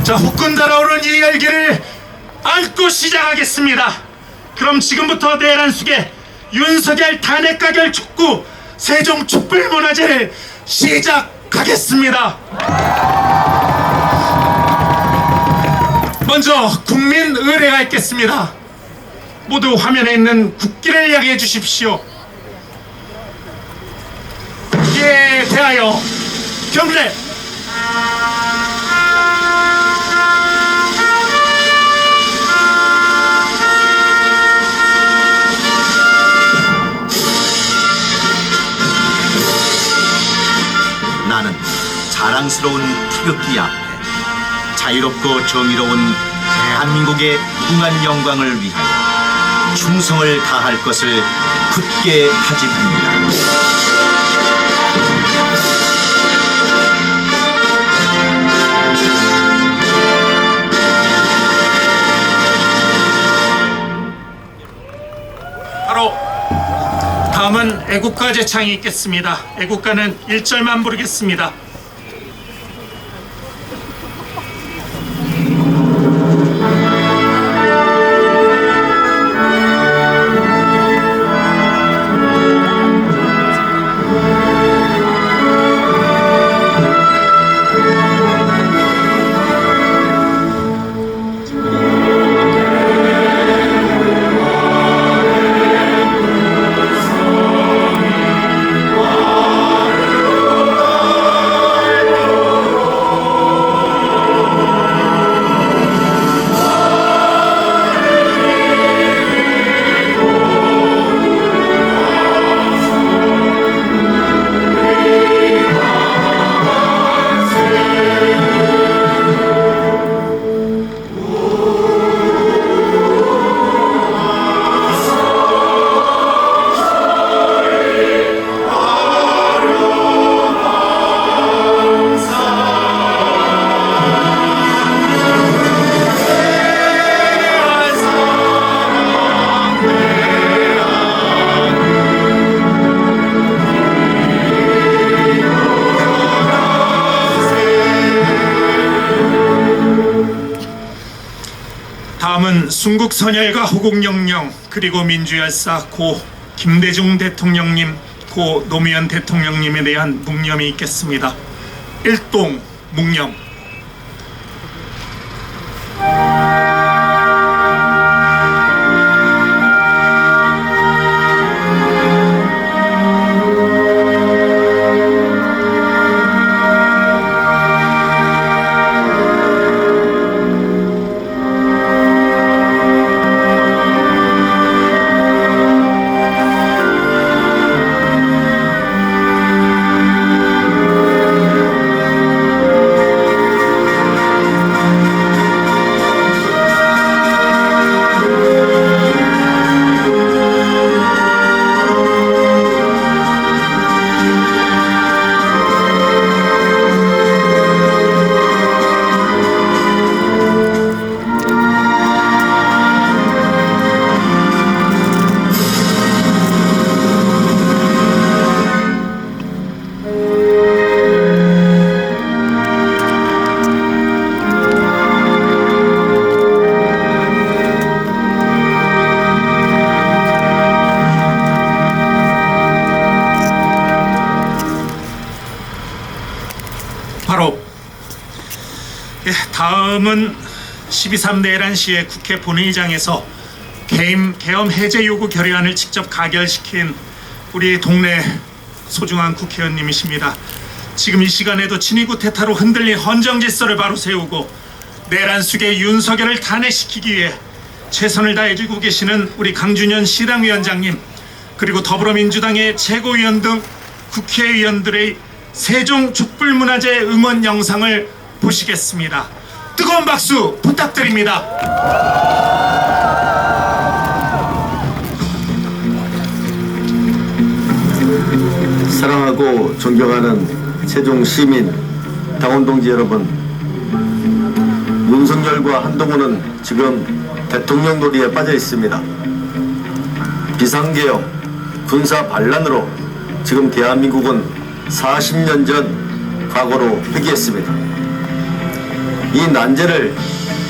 자, 후끈 달아오르는 이 열기를 안고 시작하겠습니다. 그럼 지금부터 내란숙의 윤석열 탄핵 가결 촉구 세종 촛불문화제를 시작하겠습니다. 먼저 국민 의례가 있겠습니다. 모두 화면에 있는 국기를 이야기해 주십시오. 국기에 대하여 경례. 나는 자랑스러운 태극기 앞에 자유롭고 정의로운 대한민국의 무궁한 영광을 위하여 충성을 다할 것을 굳게 다짐합니다. 바로 다음은 애국가 제창이 있겠습니다. 애국가는 1절만 부르겠습니다. 다음은 순국선열과 호국영령 그리고 민주열사 고 김대중 대통령님, 고 노무현 대통령님에 대한 묵념이 있겠습니다. 일동 묵념. 바로 다음은 12.3 내란 시에 국회 본회의장에서 계엄 해제 요구 결의안을 직접 가결시킨 우리 동네 소중한 국회의원님이십니다. 지금 이 시간에도 친위구 태타로 흔들린 헌정 질서를 바로 세우고 내란 숙의 윤석열을 탄핵시키기 위해 최선을 다해주고 계시는 우리 강준현 시당위원장님, 그리고 더불어민주당의 최고위원 등 국회의원들의 세종 촛불문화제 응원 영상을 보시겠습니다. 뜨거운 박수 부탁드립니다. 사랑하고 존경하는 세종 시민, 당원 동지 여러분, 윤석열과 한동훈은 지금 대통령 놀이에 빠져 있습니다. 비상개혁, 군사 반란으로 지금 대한민국은 40년 전 과거로 회귀했습니다. 이 난제를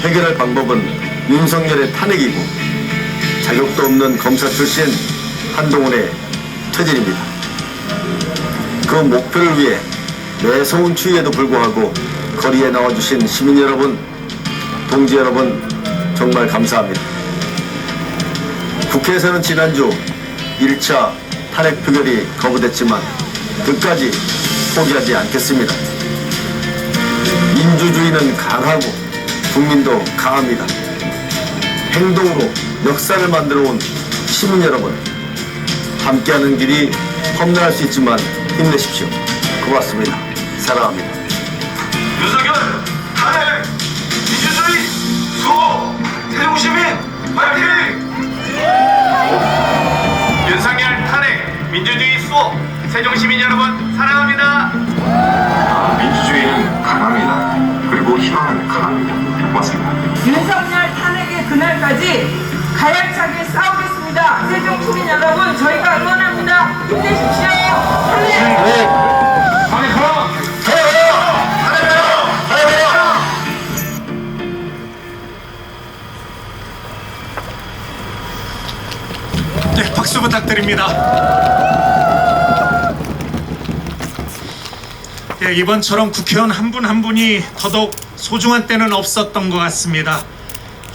해결할 방법은 윤석열의 탄핵이고 자격도 없는 검사 출신 한동훈의 퇴진입니다. 그 목표를 위해 매서운 추위에도 불구하고 거리에 나와주신 시민 여러분, 동지 여러분 정말 감사합니다. 국회에서는 지난주 1차 탄핵 표결이 거부됐지만 끝까지 포기하지 않겠습니다. 민주주의는 강하고 국민도 강합니다. 행동으로 역사를 만들어 온 시민 여러분, 함께하는 길이 험난할 수 있지만 힘내십시오. 고맙습니다. 사랑합니다. 윤석열 탄핵 민주주의 수호 세종시민 파이팅! 윤석열 탄핵 민주주의 수호 세종시민 여러분 사랑합니다. 민주주의는 강합니다. 그리고 희망은 강합니다. 고맙습니다. 윤석열 탄핵의 그날까지 가열차게 싸우겠습니다. 세종 시민 여러분, 저희가 응원합니다. 힘내십시오. 탄핵! 네, 박수 부탁드립니다. 예, 이번처럼 국회의원 한 분 한 분이 더더욱 소중한 때는 없었던 것 같습니다.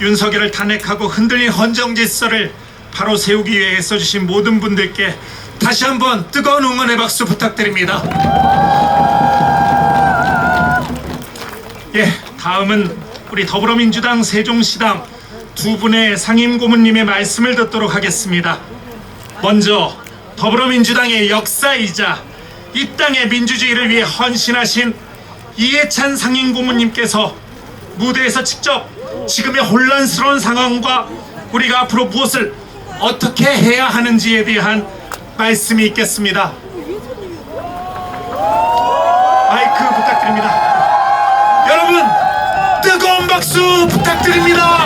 윤석열을 탄핵하고 흔들린 헌정 질서를 바로 세우기 위해 애써주신 모든 분들께 다시 한번 뜨거운 응원의 박수 부탁드립니다. 예, 다음은 우리 더불어민주당 세종시당 두 분의 상임고문님의 말씀을 듣도록 하겠습니다. 먼저 더불어민주당의 역사이자 이 땅의 민주주의를 위해 헌신하신 이해찬 상임고문님께서 무대에서 직접 지금의 혼란스러운 상황과 우리가 앞으로 무엇을 어떻게 해야 하는지에 대한 말씀이 있겠습니다. 마이크 부탁드립니다. 여러분, 뜨거운 박수 부탁드립니다.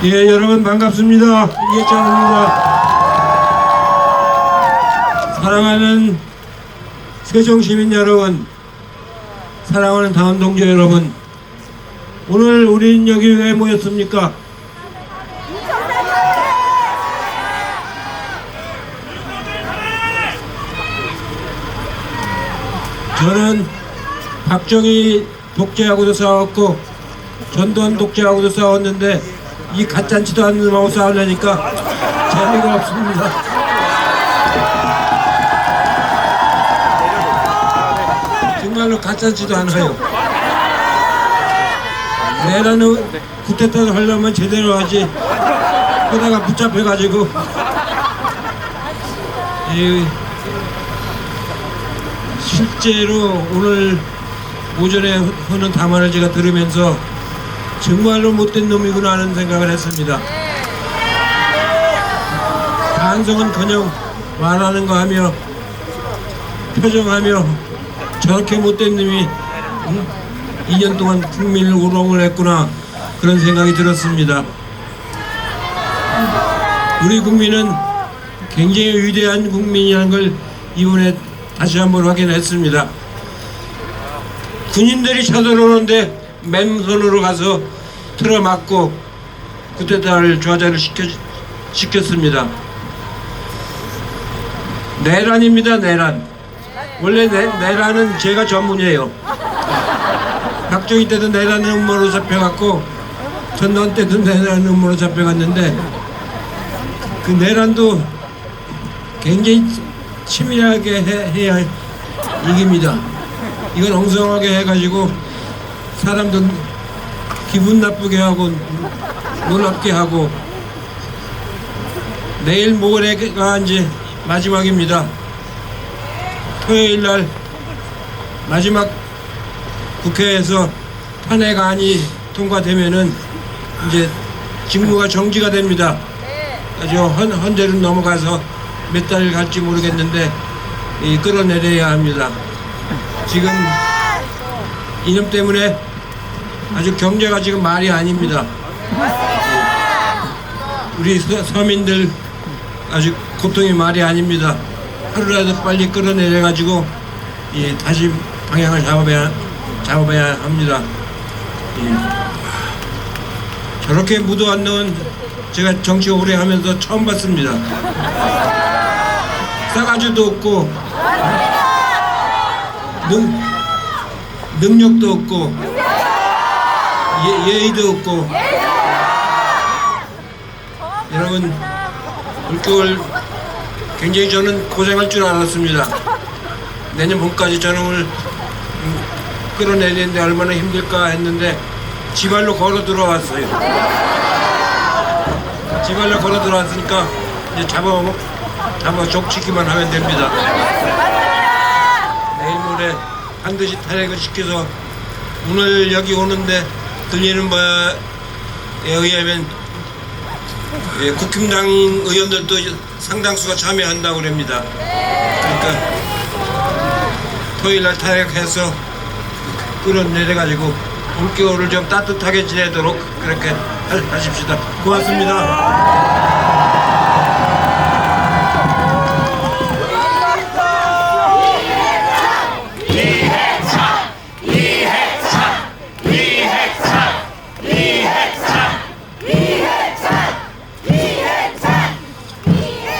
예, 여러분 반갑습니다. 이해찬입니다. 사랑하는 세종시민 여러분, 사랑하는 다운 동지 여러분, 오늘 우리는 여기 왜 모였습니까? 저는 박정희 독재하고도 싸웠고 전두환 독재하고도 싸웠는데 이 가짜치도 않는 놈하고 싸우려니까 재미가 없습니다. 정말로 가짜치도 않아요. 내라는 쿠데타를 하려면 제대로 하지, 그러다가 붙잡혀가지고 실제로 오늘 오전에 하는 담화를 제가 들으면서 정말로 못된 놈이구나 하는 생각을 했습니다. 반성은커녕 말하는 거 하며 표정하며 저렇게 못된 놈이 2년 동안 국민을 우롱을 했구나, 그런 생각이 들었습니다. 우리 국민은 굉장히 위대한 국민이라는 걸 이번에 다시 한번 확인했습니다. 군인들이 쳐들어오는데 맨손으로 가서 틀어막고 쿠데타를 좌절을 시켰습니다. 내란입니다. 내란. 원래 내란은 제가 전문이에요. 박정희 때도 내란 음모로 잡혀갔고 전두환 때도 내란 음모로 잡혀갔는데 그 내란도 굉장히 치밀하게 해야 이깁니다. 이건 엉성하게 해가지고 사람들 기분 나쁘게 하고 놀랍게 하고, 내일 모레가 이제 마지막입니다. 토요일 날 마지막 국회에서 탄핵안이 통과되면은 이제 직무가 정지가 됩니다. 아주 헌재로 넘어가서 몇 달 갈지 모르겠는데 끌어내려야 합니다. 지금 이념 때문에 아주 경제가 지금 말이 아닙니다. 우리 서민들 아주 고통이 말이 아닙니다. 하루라도 빨리 끌어내려가지고 다시 방향을 잡아봐야 합니다. 저렇게 무도 안 넣은 제가 정치 오래 하면서 처음 봤습니다. 싸가지도 없고 능력도 없고 예의도 없고. 여러분, 올겨울 굉장히 저는 고생할 줄 알았습니다. 내년 봄까지 저놈을 끌어내리는데 얼마나 힘들까 했는데 지발로 걸어 들어왔어요. 지발로 걸어 들어왔으니까 이제 잡아 족치기만 하면 됩니다. 내일 모레 반드시 탄핵을 시켜서 오늘 여기 오는데 들리는 바에 의하면 국힘당 의원들도 상당수가 참여한다고 합니다. 그러니까 토요일날 탄핵해서 끌어내려가지고 올겨울을 좀 따뜻하게 지내도록 그렇게 하십시다. 고맙습니다.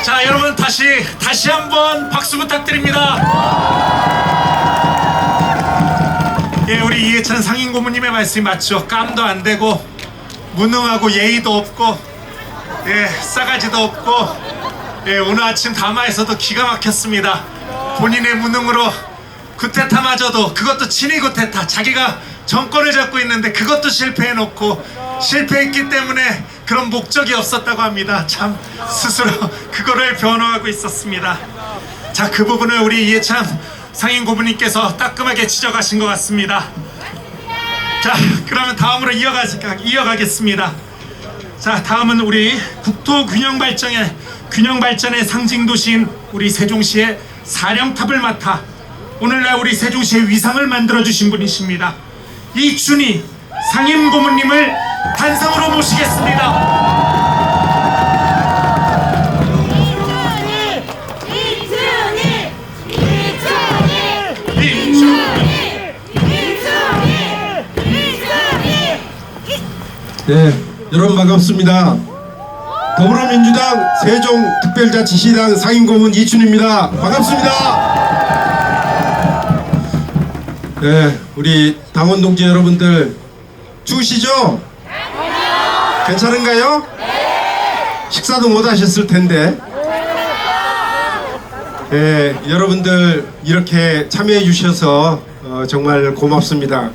자, 여러분 다시 한번 박수 부탁드립니다. 예, 우리 이해찬 상임고문님의 말씀이 맞죠. 깜도 안 되고 무능하고 예의도 없고 싸가지도 없고 오늘 아침 담화에서도 기가 막혔습니다. 본인의 무능으로 구테타마저도 그것도 친위 구테타 자기가 정권을 잡고 있는데 그것도 실패해놓고 실패했기 때문에 그런 목적이 없었다고 합니다. 참 스스로 그거를 변호하고 있었습니다. 자, 그 부분을 우리 이해찬 상임고문님께서 따끔하게 지적하신 것 같습니다. 자, 그러면 다음으로 이어가겠습니다. 자, 다음은 우리 국토 균형 발전의 상징 도시인 우리 세종시의 사령탑을 맡아 오늘날 우리 세종시의 위상을 만들어 주신 분이십니다. 이춘희 상임고문님을 단상으로 모시겠습니다. 네, 여러분 반갑습니다. 더불어민주당 세종특별자치시당 상임고문 이춘희입니다. 반갑습니다. 네, 우리 당원 동지 여러분들 추우시죠? 괜찮은가요? 식사도 못 하셨을 텐데. 네, 여러분들 이렇게 참여해 주셔서 정말 고맙습니다.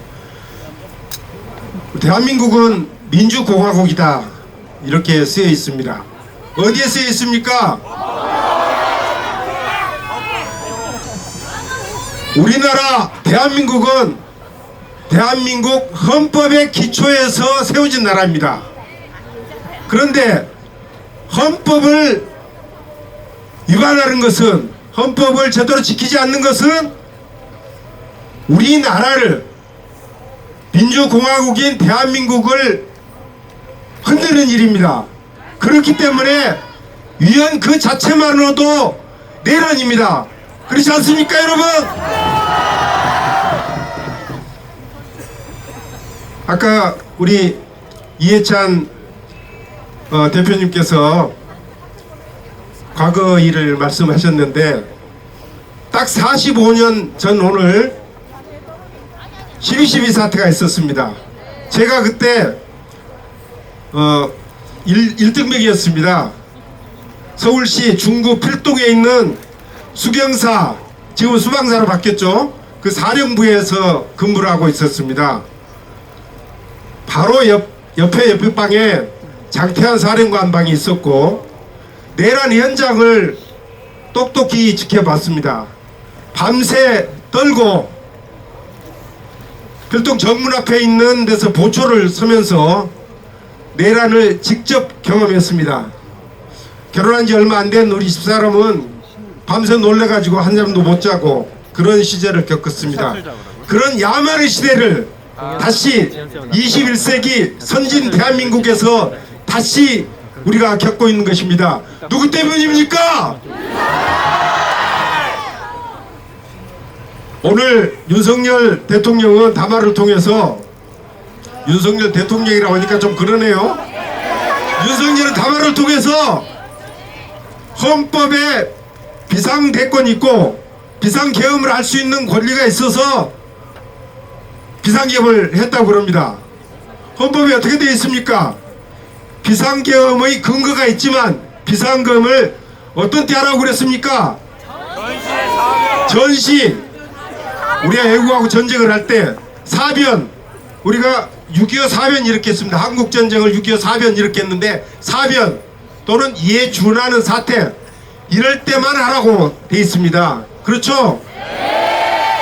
대한민국은 민주공화국이다 이렇게 쓰여 있습니다. 어디에 쓰여 있습니까? 우리나라 대한민국은 대한민국 헌법의 기초에서 세워진 나라입니다. 그런데 헌법을 위반하는 것은, 헌법을 제대로 지키지 않는 것은 우리나라를, 민주공화국인 대한민국을 흔드는 일입니다. 그렇기 때문에 위헌 그 자체만으로도 내란입니다. 그렇지 않습니까, 여러분? 아까 우리 이해찬 대표님께서 과거 일을 말씀하셨는데 딱 45년 전 오늘 12.12 사태가 있었습니다. 제가 그때 1등병이었습니다. 서울시 중구 필동에 있는 수경사, 지금 수방사로 바뀌었죠. 그 사령부에서 근무를 하고 있었습니다. 바로 옆에 방에 장태환 사령관방이 있었고 내란 현장을 똑똑히 지켜봤습니다. 밤새 떨고 별동 정문 앞에 있는 데서 보초를 서면서 내란을 직접 경험했습니다. 결혼한 지 얼마 안 된 우리 집사람은 밤새 놀래가지고 한잠도 못 자고 그런 시절을 겪었습니다. 그런 야만의 시대를 다시 21세기 선진 대한민국에서 다시 우리가 겪고 있는 것입니다. 누구 때문입니까? 오늘 윤석열 대통령은 담화를 통해서, 윤석열 대통령이라고 하니까 좀 그러네요. 윤석열은 담화를 통해서 헌법에 비상대권이 있고 비상계엄을 할 수 있는 권리가 있어서 비상계엄을 했다고 그럽니다. 헌법에 어떻게 되어 있습니까? 비상계엄의 근거가 있지만 비상계엄을 어떤 때 하라고 그랬습니까? 전시. 우리가 외국하고 전쟁을 할 때 사변, 우리가 6.25 사변 이렇게 했습니다. 한국전쟁을 6.25 사변 이렇게 했는데 사변 또는 이에 준하는 사태, 이럴 때만 하라고 돼 있습니다. 그렇죠?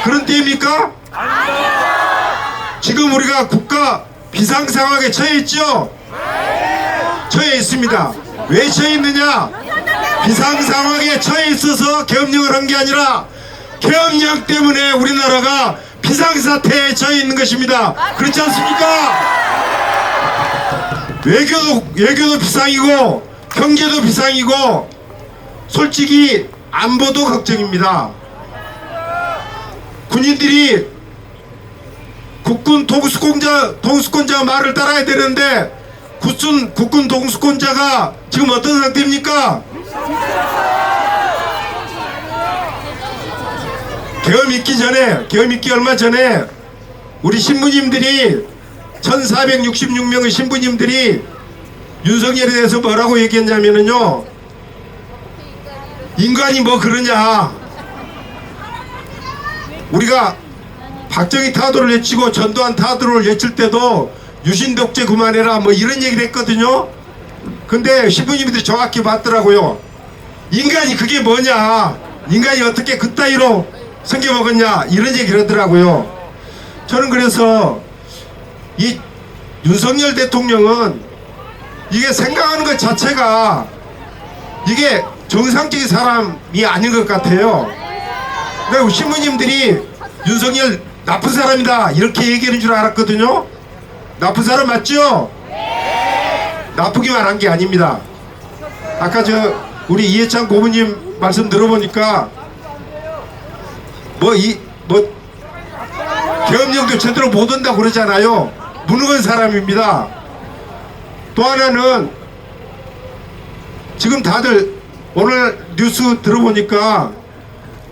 그런 때입니까? 지금 우리가 국가 비상상황에 처해 있죠? 처해 있습니다. 왜 처해 있느냐? 비상상황에 처해 있어서 계엄령을 한 게 아니라 계엄령 때문에 우리나라가 비상사태에 처해 있는 것입니다. 그렇지 않습니까? 외교도 비상이고 경제도 비상이고 솔직히 안보도 걱정입니다. 군인들이 국군 동수권자 말을 따라야 되는데 국군 동수권자가 지금 어떤 상태입니까? 계엄 있기 얼마 전에 우리 신부님들이 1466명의 신부님들이 윤석열에 대해서 뭐라고 얘기했냐면요, 인간이 뭐 그러냐, 우리가 박정희 타도를 외치고 전두환 타도를 외칠 때도 유신 독재 그만해라 뭐 이런 얘기를 했거든요. 근데 신부님들이 정확히 맞더라고요. 인간이 그게 뭐냐, 인간이 어떻게 그따위로 생겨먹었냐 이런 얘기를 하더라고요. 저는 그래서 이 윤석열 대통령은 이게 생각하는 것 자체가 이게 정상적인 사람이 아닌 것 같아요. 그리고 신부님들이 윤석열 나쁜 사람이다 이렇게 얘기하는 줄 알았거든요. 나쁜 사람 맞죠? 나쁘기만 한 게 아닙니다. 아까 우리 이해찬 고모님 말씀 들어보니까 계엄령도 제대로 못 온다고 그러잖아요. 무능한 사람입니다. 또 하나는 지금 다들 오늘 뉴스 들어보니까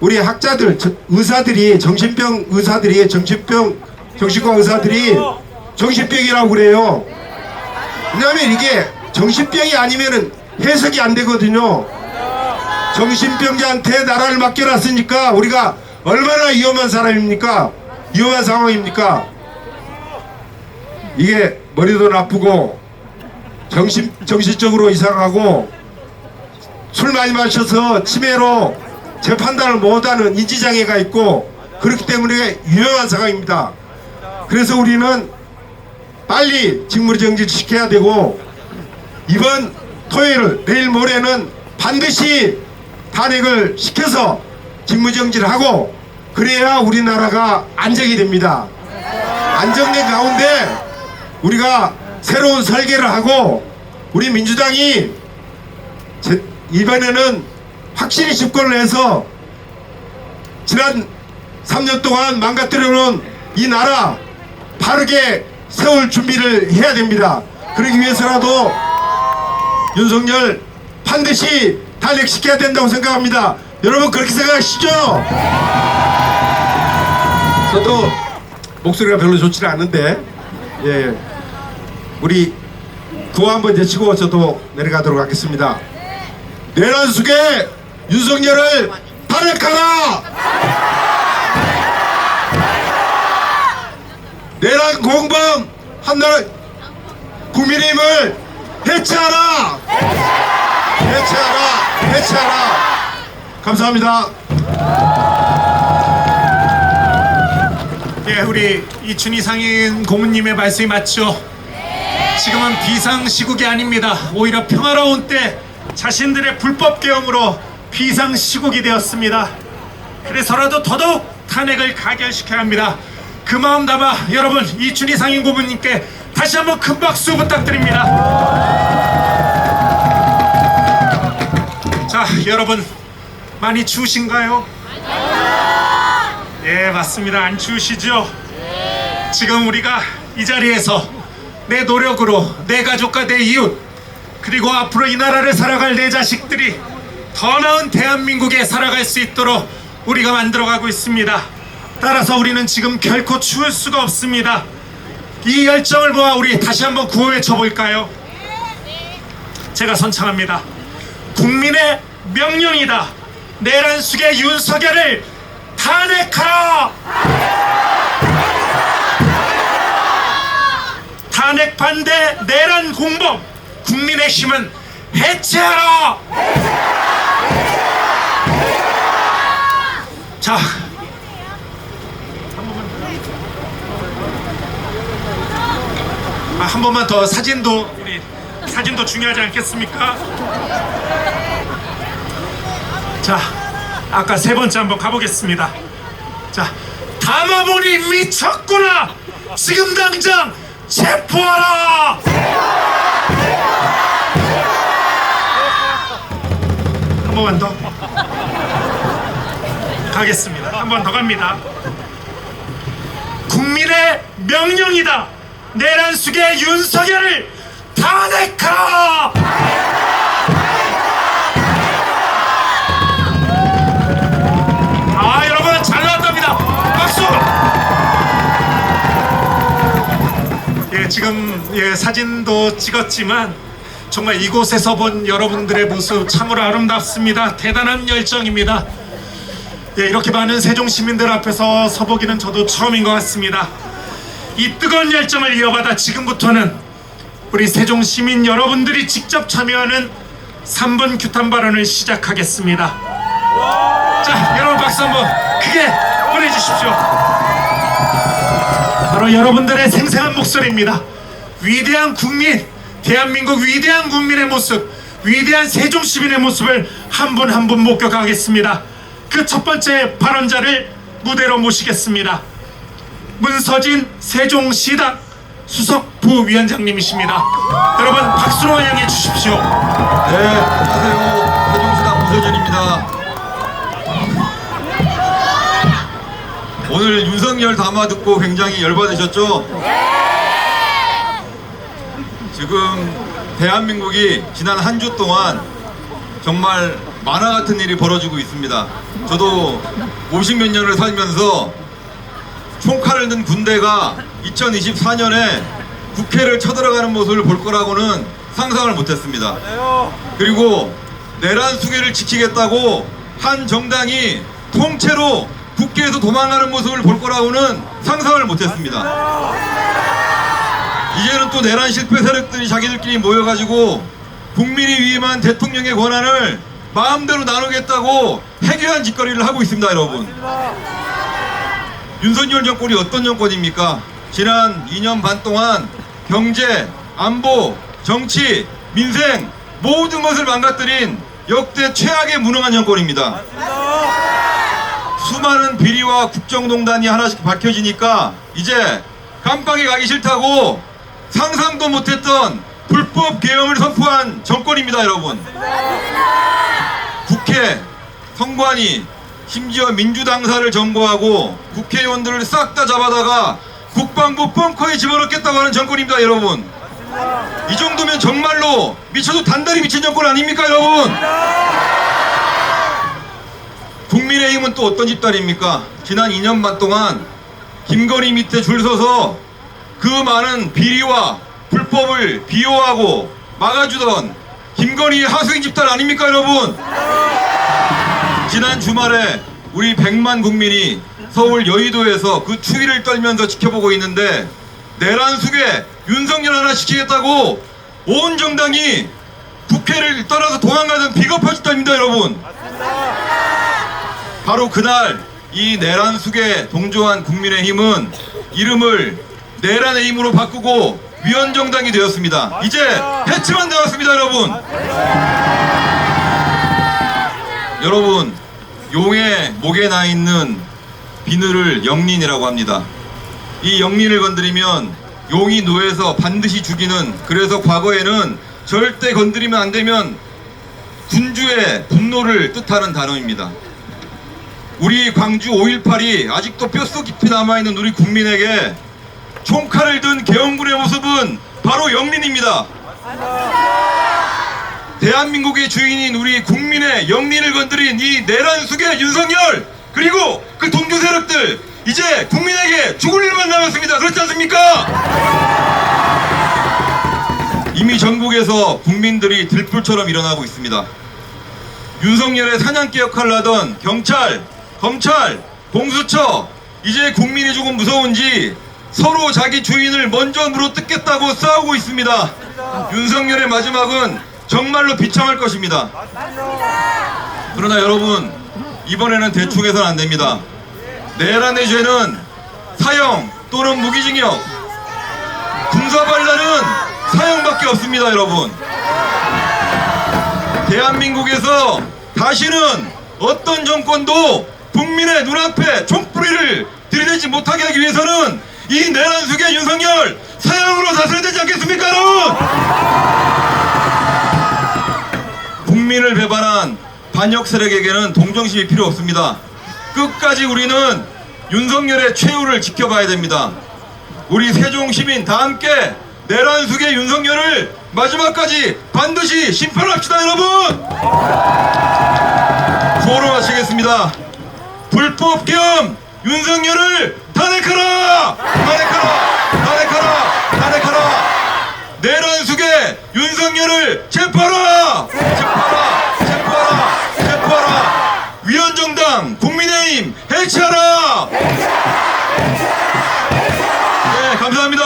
우리 학자들, 의사들이, 정신병 의사들이, 정신과 의사들이 정신병이라고 그래요. 왜냐하면 이게 정신병이 아니면은 해석이 안 되거든요. 정신병자한테 나라를 맡겨놨으니까 우리가 얼마나 위험한 사람입니까? 위험한 상황입니까? 이게 머리도 나쁘고 정신적으로 이상하고 술 많이 마셔서 치매로 제 판단을 못하는 인지장애가 있고 그렇기 때문에 위험한 상황입니다. 그래서 우리는 빨리 직무정지를 시켜야 되고 이번 토요일 내일 모레는 반드시 탄핵을 시켜서 직무정지를 하고 그래야 우리나라가 안정이 됩니다. 안정된 가운데 우리가 새로운 설계를 하고 우리 민주당이 이번에는 확실히 집권을 해서 지난 3년 동안 망가뜨려놓은 이 나라 바르게 세울 준비를 해야 됩니다. 그러기 위해서라도 윤석열 반드시 탄핵시켜야 된다고 생각합니다. 여러분 그렇게 생각하시죠? 저도 목소리가 별로 좋지는 않은데 우리 구호 한번 제치고 저도 내려가도록 하겠습니다. 내란 속에 윤석열을 탄핵하라! 내란 공범 한나라 국민의힘을 해체하라! 해체하라! 감사합니다. 예, 우리 이춘희 상임 고문님의 말씀이 맞죠? 지금은 비상시국이 아닙니다. 오히려 평화로운 때 자신들의 불법 계엄으로 비상시국이 되었습니다. 그래서라도 더더욱 탄핵을 가결시켜야 합니다. 그 마음 담아 여러분 이춘희 상임 고문님께 다시 한번 큰 박수 부탁드립니다. 자, 여러분 많이 추우신가요? 예, 맞습니다. 안 추우시죠? 지금 우리가 이 자리에서 내 노력으로 내 가족과 내 이웃 그리고 앞으로 이 나라를 살아갈 내 자식들이 더 나은 대한민국에 살아갈 수 있도록 우리가 만들어가고 있습니다. 따라서 우리는 지금 결코 추울 수가 없습니다. 이 열정을 모아 우리 다시 한번 구호 외쳐볼까요? 제가 선창합니다. 국민의 명령이다. 내란 숙의 윤석열을 탄핵하라! 탄핵 반대 내란 공범 국민의 힘은 해체하라! 자, 한 번만 더 사진도 중요하지 않겠습니까? 자, 아까 세 번째 한번 가보겠습니다. 자, 담아보니 미쳤구나. 지금 당장 체포하라. 한 번만 더 가겠습니다. 한 번 더 갑니다. 국민의 명령이다. 내란 숙의 윤석열을 탄핵하라. 아, 여러분 잘 나왔답니다. 박수. 예, 지금 사진도 찍었지만 정말 이곳에서 본 여러분들의 모습 참으로 아름답습니다. 대단한 열정입니다. 예, 이렇게 많은 세종 시민들 앞에서 서보기는 저도 처음인 것 같습니다. 이 뜨거운 열정을 이어받아 지금부터는 우리 세종 시민 여러분들이 직접 참여하는 3번 규탄 발언을 시작하겠습니다. 자, 여러분 박수 한번 크게 보내주십시오. 바로 여러분들의 생생한 목소리입니다. 위대한 국민, 대한민국 위대한 국민의 모습, 위대한 세종 시민의 모습을 한 분 한 분 목격하겠습니다. 그 첫 번째 발언자를 무대로 모시겠습니다. 문서진 세종시당 수석 부위원장님이십니다. 여러분 박수로 환영해 주십시오. 네, 안녕하세요. 세종시당 문서진입니다. 오늘 윤석열 담화 듣고 굉장히 열받으셨죠? 지금 대한민국이 지난 한 주 동안 정말 만화 같은 일이 벌어지고 있습니다. 저도 50몇 년을 살면서 총칼을 든 군대가 2024년에 국회를 쳐들어가는 모습을 볼 거라고는 상상을 못했습니다. 그리고 내란 수계를 지키겠다고 한 정당이 통째로 국회에서 도망가는 모습을 볼 거라고는 상상을 못했습니다. 이제는 또 내란 실패 세력들이 자기들끼리 모여가지고 국민이 위임한 대통령의 권한을 마음대로 나누겠다고 해괴한 짓거리를 하고 있습니다, 여러분. 윤석열 정권이 어떤 정권입니까? 지난 2년 반 동안 경제, 안보, 정치, 민생 모든 것을 망가뜨린 역대 최악의 무능한 정권입니다. 수많은 비리와 국정농단이 하나씩 밝혀지니까 이제 깜빵에 가기 싫다고 상상도 못했던 불법 계엄을 선포한 정권입니다, 여러분. 국회, 선관위, 심지어 민주당사를 점거하고 국회의원들을 싹 다 잡아다가 국방부 벙커에 집어넣겠다고 하는 정권입니다, 여러분. 이 정도면 정말로 미쳐도 단단히 미친 정권 아닙니까, 여러분? 국민의힘은 또 어떤 집단입니까? 지난 2년 반 동안 김건희 밑에 줄 서서 그 많은 비리와 불법을 비호하고 막아주던 김건희의 하수인 집단 아닙니까, 여러분? 지난 주말에 우리 100만 국민이 서울 여의도에서 그 추위를 떨면서 지켜보고 있는데 내란 숙에 윤석열 하나 시키겠다고 온 정당이 국회를 떠나서 도망가던 비겁한 집단입니다, 여러분. 바로 그날 이 내란숙에 동조한 국민의힘은 이름을 내란의 힘으로 바꾸고 위헌정당이 되었습니다. 이제 해체만 되었습니다, 여러분. 여러분, 용의 목에 나 있는 비늘을 영린이라고 합니다. 이 영린을 건드리면 용이 노해서 반드시 죽이는, 그래서 과거에는 절대 건드리면 안 되면 군주의 분노를 뜻하는 단어입니다. 우리 광주 5.18이 아직도 뼛속 깊이 남아있는 우리 국민에게 총칼을 든 계엄군의 모습은 바로 영린입니다. 대한민국의 주인인 우리 국민의 영린을 건드린 이 내란숙의 윤석열, 그리고 그 동조 세력들, 이제 국민에게 죽을 일만 남았습니다. 그렇지 않습니까? 이미 전국에서 국민들이 들불처럼 일어나고 있습니다. 윤석열의 사냥개 역할을 하던 경찰, 검찰, 공수처, 이제 국민이 조금 무서운지 서로 자기 주인을 먼저 물어뜯겠다고 싸우고 있습니다. 윤석열의 마지막은 정말로 비참할 것입니다. 그러나 여러분, 이번에는 대충 해서는 안 됩니다. 내란의 죄는 사형 또는 무기징역, 군사반란은 사형밖에 없습니다, 여러분. 대한민국에서 다시는 어떤 정권도 국민의 눈앞에 총뿌리를 들이대지 못하게 하기 위해서는 이 내란숙의 윤석열 사형으로 다스려야 되지 않겠습니까, 여러분? 국민을 배반한 반역 세력에게는 동정심이 필요 없습니다. 끝까지 우리는 윤석열의 최후를 지켜봐야 됩니다. 우리 세종 시민 다 함께 내란숙의 윤석열을 마지막까지 반드시 심판합시다, 여러분! 구호로 마치겠습니다. 불법 계엄 윤석열을 탄핵하라! 탄핵하라! 탄핵하라! 탄핵하라! 내란숙의 윤석열을 체포하라! 체포하라! 체포하라! 체포하라! 위헌정당 국민의힘 해체하라! 네, 감사합니다.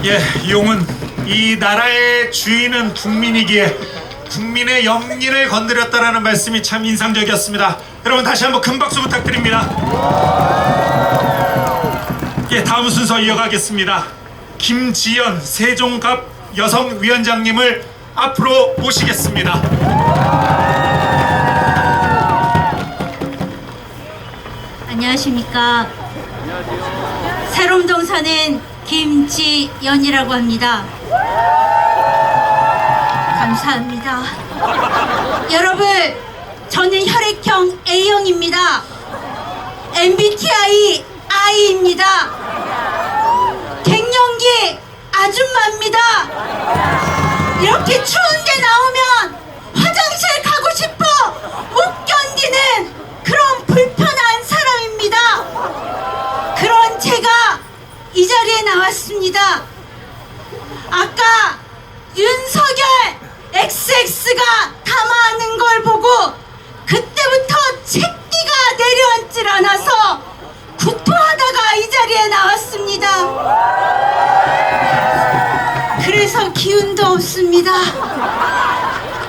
예, 용은 이 나라의 주인은 국민이기에 국민의 영린을 건드렸다라는 말씀이 참 인상적이었습니다. 여러분 다시 한번 큰 박수 부탁드립니다. 예, 다음 순서 이어가겠습니다. 김지연 세종갑 여성위원장님을 앞으로 모시겠습니다. 안녕하십니까. 새롬동 사는 김지연이라고 합니다. 감사합니다. 여러분, 저는 혈액형 A형입니다. MBTI I입니다. 갱년기 아줌마입니다. 이렇게 추운데 나오면 화장실 가고 싶어 못 견디는 그런 불편한 사람입니다. 그런 제가 이 자리에 나왔습니다. 아까 윤석열 XX가 담아하는 걸 보고 그때부터 채기가 내려앉질 않아서 구토하다가 이 자리에 나왔습니다. 그래서 기운도 없습니다.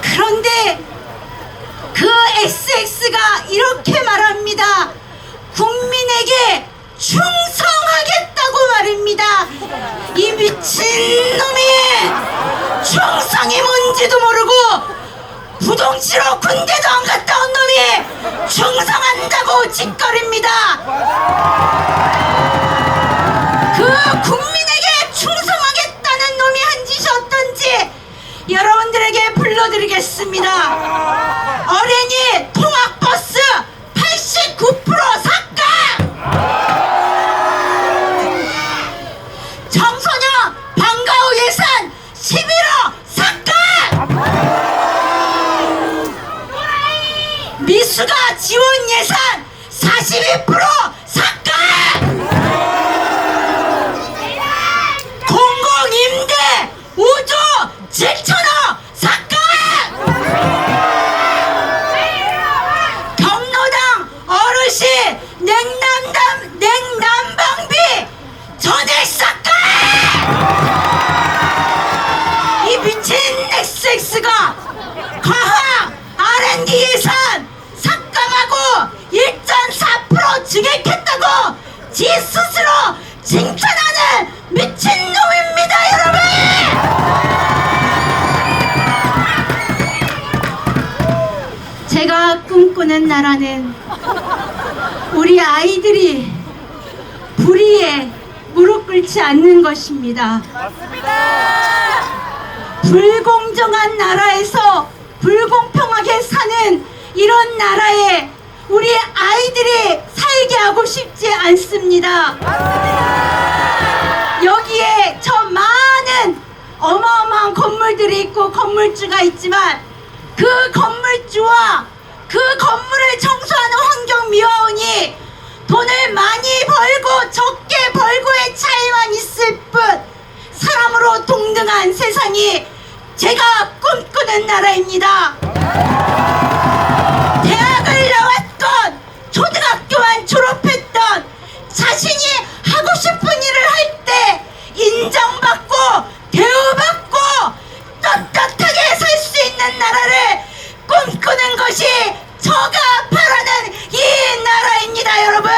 그런데 그 XX가 이렇게 말합니다. 국민에게 충성하겠다고 말입니다. 이 미친놈이 충성이 뭔지도 모르고 부동치러 군대도 안 갔다 온 놈이 충성한다고 짓거립니다. 그 국민에게 충성하겠다는 놈이 한 짓이 어떤지 여러분들에게 불러드리겠습니다. 어린이 통학버스 89% 삭감! 청소년 방과후 예산 11호 삭감! 미수가 지원 예산 42% 삭감! 공공임대 5조 7천억 삭감! 경로당 어르신 냉난방비 전액 삭감! 이 미친 XX가 과학 R&D 예산 삭감! 지 스스로 칭찬하는 미친놈입니다, 여러분! 제가 꿈꾸는 나라는 우리 아이들이 불의에 무릎 꿇지 않는 것입니다. 불공정한 나라에서 불공평하게 사는 이런 나라에 우리 아이들이 살게 하고 싶지 않습니다. 여기에 저 많은 어마어마한 건물들이 있고 건물주가 있지만 그 건물주와 그 건물을 청소하는 환경미화원이 돈을 많이 벌고 적게 벌고의 차이만 있을 뿐 사람으로 동등한 세상이 제가 꿈꾸는 나라입니다. 대학을 나왔건 초등학교만 졸업했던 자신이 하고 싶은 일을 할 때 인정받고 대우받고 떳떳하게 살 수 있는 나라를 꿈꾸는 것이 저가 바라는 이 나라입니다, 여러분.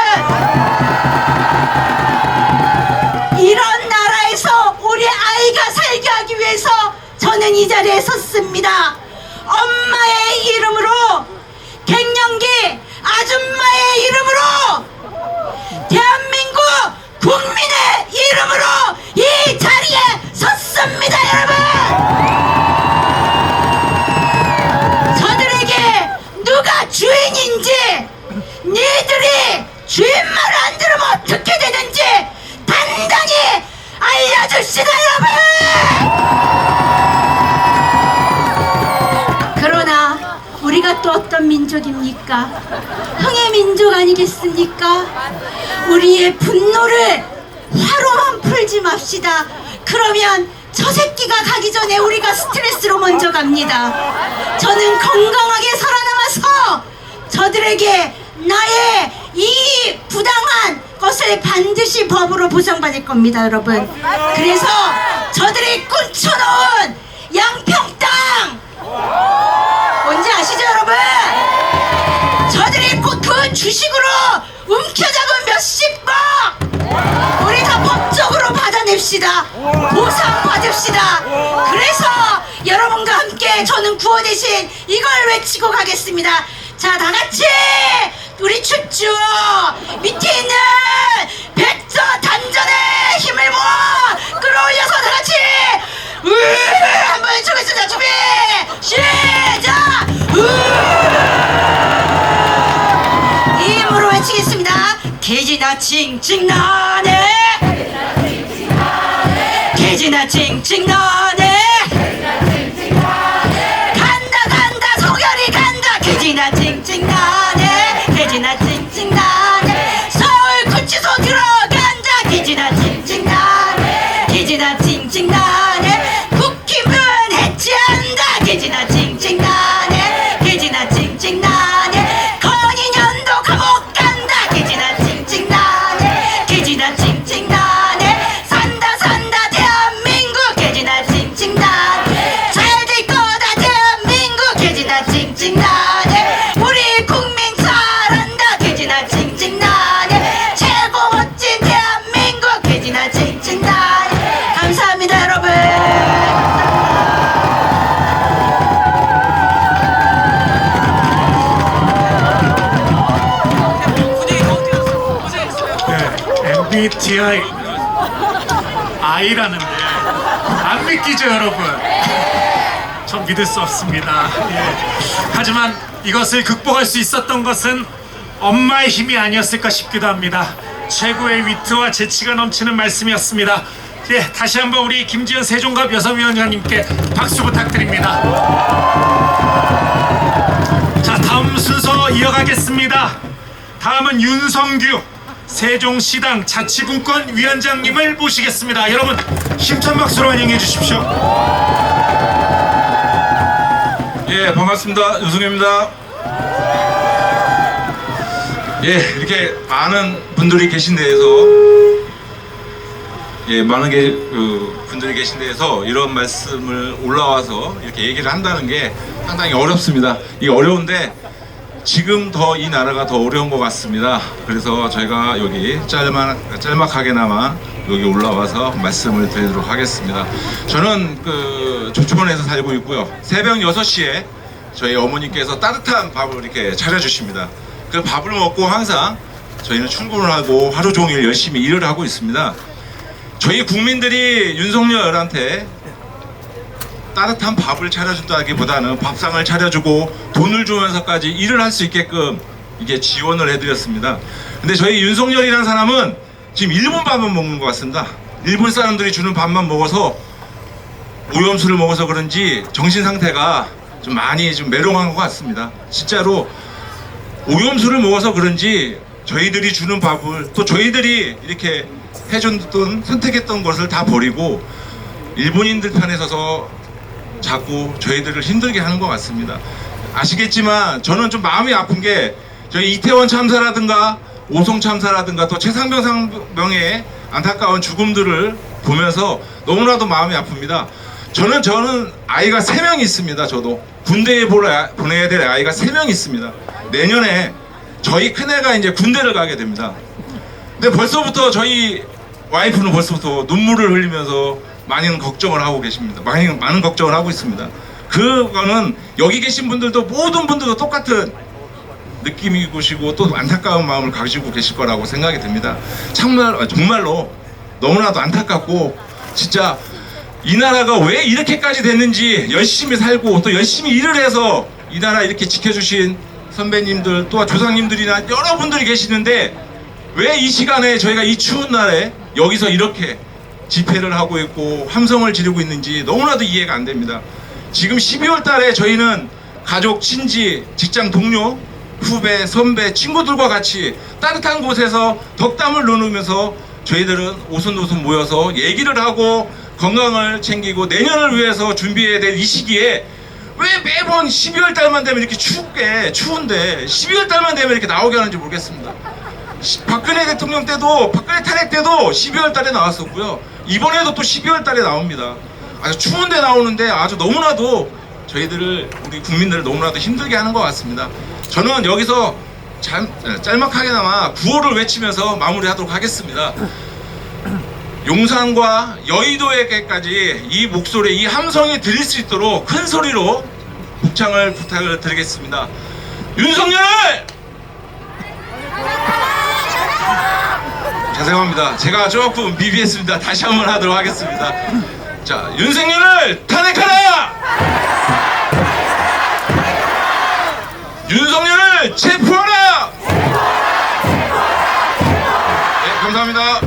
이런 나라에서 우리 아이가 살게 하기 위해서 저는 이 자리에 섰습니다. 엄마의 이름으로, 갱년기 아줌마의 이름으로, 대한민국 국민의 이름으로 이 자리에 섰습니다, 여러분. 저들에게 누가 주인인지, 니들이 주인 말을 안 들으면 어떻게 되는지 단단히 알려줍시다, 여러분. 그러나 우리가 또 어떤 민족입니까? 흥의 민족 아니겠습니까? 우리의 분노를 화로만 풀지 맙시다. 그러면 저 새끼가 가기 전에 우리가 스트레스로 먼저 갑니다. 저는 건강하게 살아남아서 저들에게 나의 이 부당한 것을 반드시 법으로 보상받을 겁니다, 여러분. 그래서 저들이 꾼쳐놓은 양평 땅 뭔지 아시죠, 여러분? 저들이 그 주식으로 움켜잡은 몇십억 우리 다 법적으로 받아냅시다. 보상 받읍시다. 그래서 여러분과 함께 저는 구호 대신 이걸 외치고 가겠습니다. 자, 다 같이 우리 춥죠. 밑에 있는 백저 단전의 힘을 모아 끌어올려서 다 같이 한번 외쳐보겠습니다. 준비 시작. 힘으로 외치겠습니다. 개지나 칭칭나네, 개지나 칭칭나네, 간다 간다 소결이 간다. 개지나 칭칭나네, 개지나 칭칭나네, 서울 구치소 들어간다. 개지나 칭칭나네, 개지나 칭칭나네, 국힘은 해체한다. 개지나 칭칭나네, 개지나 칭칭나네, 건인년도 감옥 간다. 개지나 칭칭나네, 개지나 칭칭나네, 산다 산다 대한민국. 개지나 칭칭나네, 잘 될 거다 대한민국. 개지나 칭칭나네, 우리 국민 잘한다. 개지나 칭칭나네, 최고 멋진 대한민국. 개지나 칭칭나네. 감사합니다, 여러분. MBTI I라는데 안 믿기죠, 여러분? 전 믿을 수 없습니다. 예. 하지만 이것을 극복할 수 있었던 것은 엄마의 힘이 아니었을까 싶기도 합니다. 최고의 위트와 재치가 넘치는 말씀이었습니다. 예, 다시 한번 우리 김지연 세종갑 여성위원장님께 박수 부탁드립니다. 자, 다음 순서 이어가겠습니다. 다음은 윤성규 세종시당 자치분권 위원장님을 모시겠습니다. 여러분 힘찬 박수로 환영해 주십시오. 예, 반갑습니다. 윤승규입니다. 예, 이렇게 많은 분들이 계신 데에서 분들이 계신 데에서 이런 말씀을 올라와서 이렇게 얘기를 한다는 게 상당히 어렵습니다. 이게 어려운데 지금 더 이 나라가 더 어려운 것 같습니다. 그래서 저희가 여기 짤막하게나마 여기 올라와서 말씀을 드리도록 하겠습니다. 저는 그 조촌에서 살고 있고요. 새벽 6시에 저희 어머니께서 따뜻한 밥을 이렇게 차려주십니다. 그 밥을 먹고 항상 저희는 출근을 하고 하루 종일 열심히 일을 하고 있습니다. 저희 국민들이 윤석열한테 따뜻한 밥을 차려준다기보다는 밥상을 차려주고 돈을 주면서까지 일을 할 수 있게끔 이게 지원을 해드렸습니다. 근데 저희 윤석열이라는 사람은 지금 일본 밥만 먹는 것 같습니다. 일본 사람들이 주는 밥만 먹어서 오염수를 먹어서 그런지 정신 상태가 좀 많이 좀 메롱한 것 같습니다. 진짜로 오염수를 먹어서 그런지 저희들이 주는 밥을 또 저희들이 이렇게 해줬던 선택했던 것을 다 버리고 일본인들 편에 서서 자꾸 저희들을 힘들게 하는 것 같습니다. 아시겠지만 저는 좀 마음이 아픈 게 저희 이태원 참사라든가 오송 참사라든가 또 최상병 상병의 안타까운 죽음들을 보면서 너무나도 마음이 아픕니다. 저는 아이가 3명이 있습니다. 저도 군대에 보내야 될 아이가 3명이 있습니다. 내년에 저희 큰애가 이제 군대를 가게 됩니다. 근데 벌써부터 저희 와이프는 벌써부터 눈물을 흘리면서 많은 걱정을 하고 계십니다. 많은 걱정을 하고 있습니다. 그거는 여기 계신 분들도 모든 분들도 똑같은 느낌이시고 또 안타까운 마음을 가지고 계실 거라고 생각이 듭니다. 정말로 너무나도 안타깝고 진짜 이 나라가 왜 이렇게까지 됐는지 열심히 살고 또 열심히 일을 해서 이 나라 이렇게 지켜주신 선배님들 또 조상님들이나 여러분들이 계시는데 왜 이 시간에 저희가 이 추운 날에 여기서 이렇게 집회를 하고 있고 함성을 지르고 있는지 너무나도 이해가 안 됩니다. 지금 12월 달에 저희는 가족, 친지, 직장 동료, 후배, 선배, 친구들과 같이 따뜻한 곳에서 덕담을 나누면서 저희들은 오손도손 모여서 얘기를 하고 건강을 챙기고 내년을 위해서 준비해야 될 이 시기에 왜 매번 12월 달만 되면 이렇게 추운데 12월 달만 되면 이렇게 나오게 하는지 모르겠습니다. 박근혜 대통령 때도 박근혜 탄핵 때도 12월 달에 나왔었고요. 이번에도 또 12월 달에 나옵니다. 아주 추운데 나오는데 아주 너무나도 저희들을 우리 국민들을 너무나도 힘들게 하는 것 같습니다. 저는 여기서 짤막하게나마 구호를 외치면서 마무리하도록 하겠습니다. 용산과 여의도에게까지 이 목소리, 이 함성이 들릴 수 있도록 큰 소리로 북창을 부탁을 드리겠습니다. 윤석열! 죄송합니다. 제가 조금 비비했습니다. 다시 한번 하도록 하겠습니다. 자, 윤석열을 탄핵하라! 윤석열을 체포하라! 네, 감사합니다.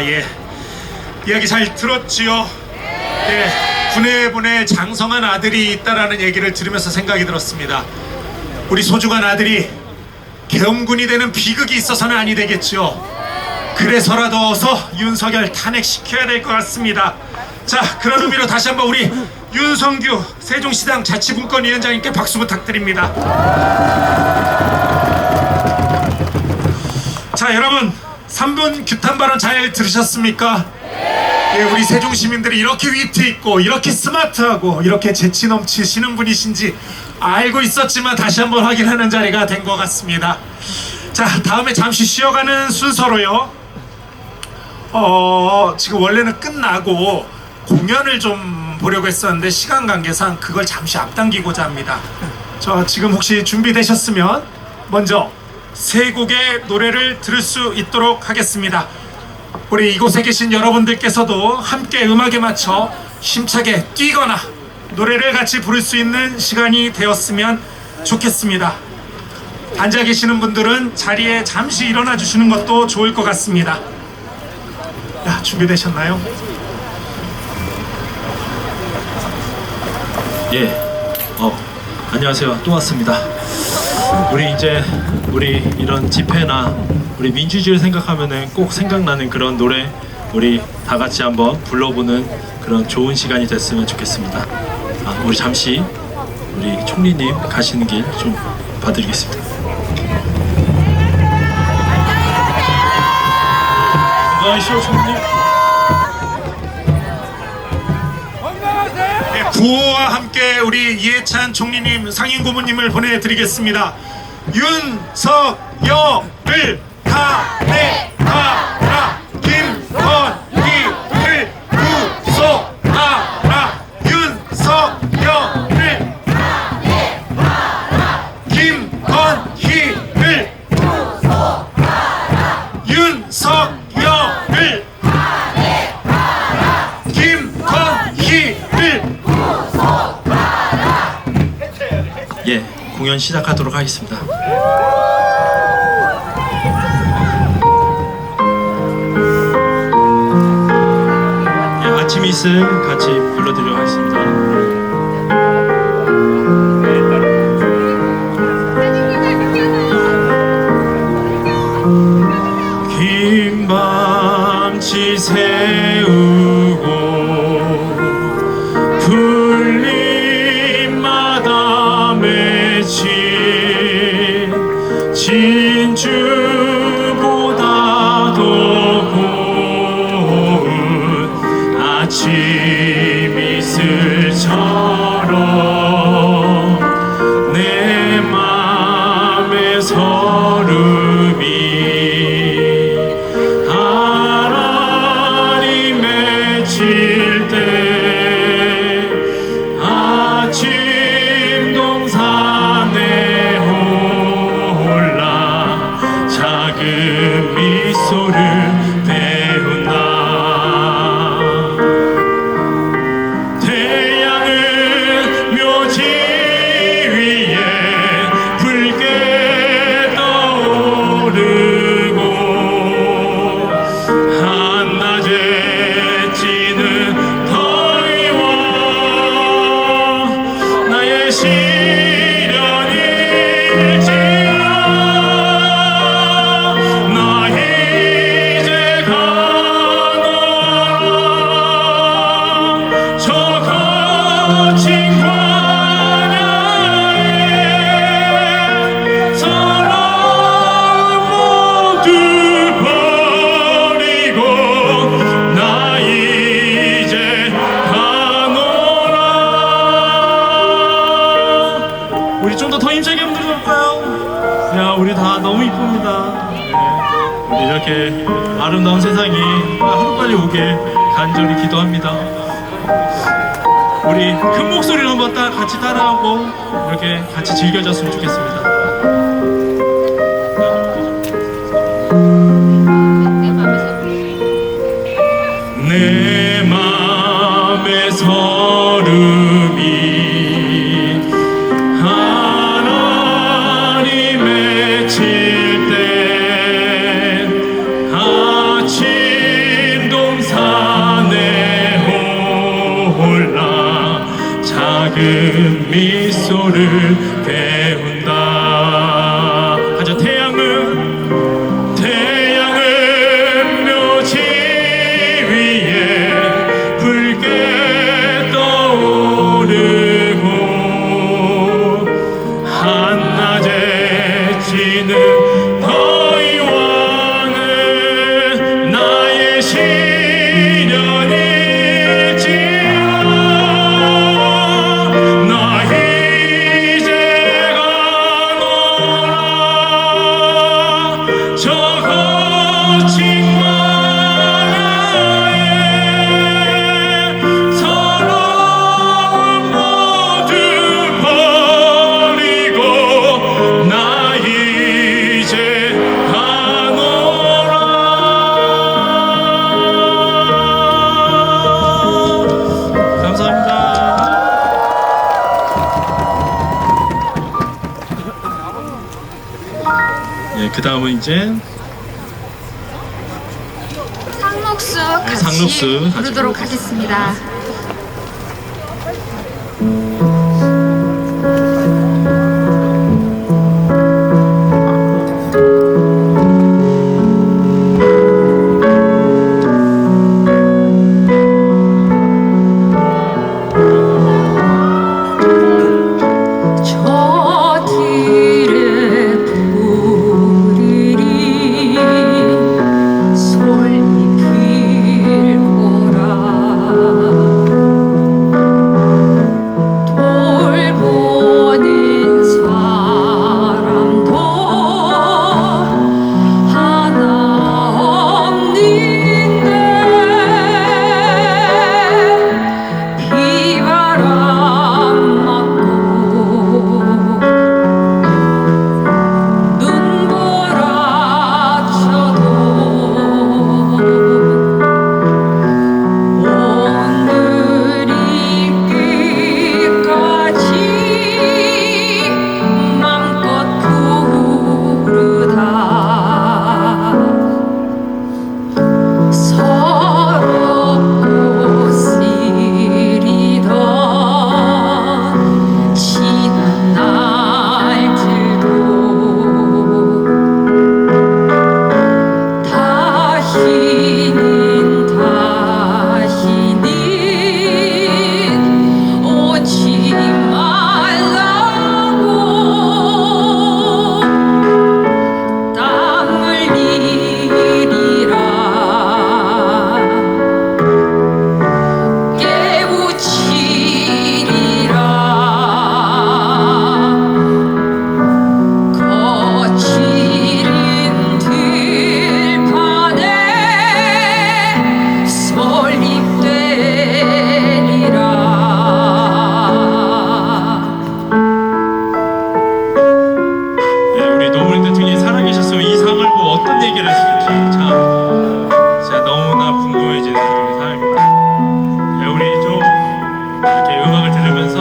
예. 이야기 잘 들었지요? 예. 군에 보낼 장성한 아들이 있다라는 얘기를 들으면서 생각이 들었습니다. 우리 소중한 아들이 계엄군이 되는 비극이 있어서는 아니 되겠죠. 그래서라도 어서 윤석열 탄핵시켜야 될 것 같습니다. 자, 그런 의미로 다시 한번 우리 윤성규 세종시당 자치분권위원장님께 박수 부탁드립니다. 자, 여러분 3분 규탄 발언 잘 들으셨습니까? 예, 우리 세종 시민들이 이렇게 위트 있고 이렇게 스마트하고 이렇게 재치 넘치시는 분이신지 알고 있었지만 다시 한번 확인하는 자리가 된 것 같습니다. 자, 다음에 잠시 쉬어가는 순서로요. 지금 원래는 끝나고 공연을 좀 보려고 했었는데 시간 관계상 그걸 잠시 앞당기고자 합니다. 저 지금 혹시 준비되셨으면 먼저 세 곡의 노래를 들을 수 있도록 하겠습니다. 우리 이곳에 계신 여러분들께서도 함께 음악에 맞춰 힘차게 뛰거나 노래를 같이 부를 수 있는 시간이 되었으면 좋겠습니다. 앉아 계시는 분들은 자리에 잠시 일어나 주시는 것도 좋을 것 같습니다. 야, 준비되셨나요? 예, 안녕하세요. 또 왔습니다. 우리 이런 집회나 우리 민주주의를 생각하면은 꼭 생각나는 그런 노래 우리 다 같이 한번 불러보는 그런 좋은 시간이 됐으면 좋겠습니다. 우리 잠시 우리 총리님 가시는 길 좀 봐드리겠습니다. 건강하시오 총리님. 네, 구호와 함께 우리 이해찬 총리님 상임고문님을 보내드리겠습니다. 윤석열을 탄핵하라. 김건희를 구속하라. 윤석열을 김건희를 윤석열을 김건희를 예, 공연 시작하도록 하겠습니다. 예, 아침 이슬 같이 불러드리도록 하겠습니다. 긴 밤치 세우고 풀잎마다 맺힌 진주보다 더 고운 아침 이슬처럼 내 맘에 서름이 하나님 맺힐 때 아침 동산에 올라 작은 미소를 배운다. 태양은 묘지 위에 붉게 떠오르고 한낮에 찌는 더위와 나의 시련일지라 나 이제 가노라. 저 거친 광야에 사랑 모두 버리고 나 이제 가노라. 우리 좀 더 힘차게 한번 들어볼까요? 야, 우리 다 너무 이쁩니다. 네. 우리 이렇게 아름다운 세상이 하루빨리 오게 간절히 기도합니다. 우리 큰 목소리로 한번 같이 따라하고 이렇게 같이 즐겨줬으면 좋겠습니다. 내 맘에 서름이 하나님 맺힐 때 아침 동산에 올라 작은 미소를 배운다. 하자. 태양은 묘지 위에 붉게 떠오르고 한낮에 지는 더위와는 나의 시련일지라 나 이제 가노라. 저 거친 광야에 사랑 모두 버리고 나 이제 가노라. 감사합니다. 예, 그 다음은 이제 상록수 같이 상록수 같이 부르도록 하겠습니다. 저 들에 푸르리 솔잎 다시는 오지 말라고 땀 흘리리라 깨우치리라 거칠은 들판에 설립되리라. 네, 우리 노무현 대통령이 살아계셨으면 이 상을 보고 어떤 얘기를 했을지 참 제가 너무나 궁금해지는 그런 상입니다. 네, 우리 좀 이렇게 음악을 들으면서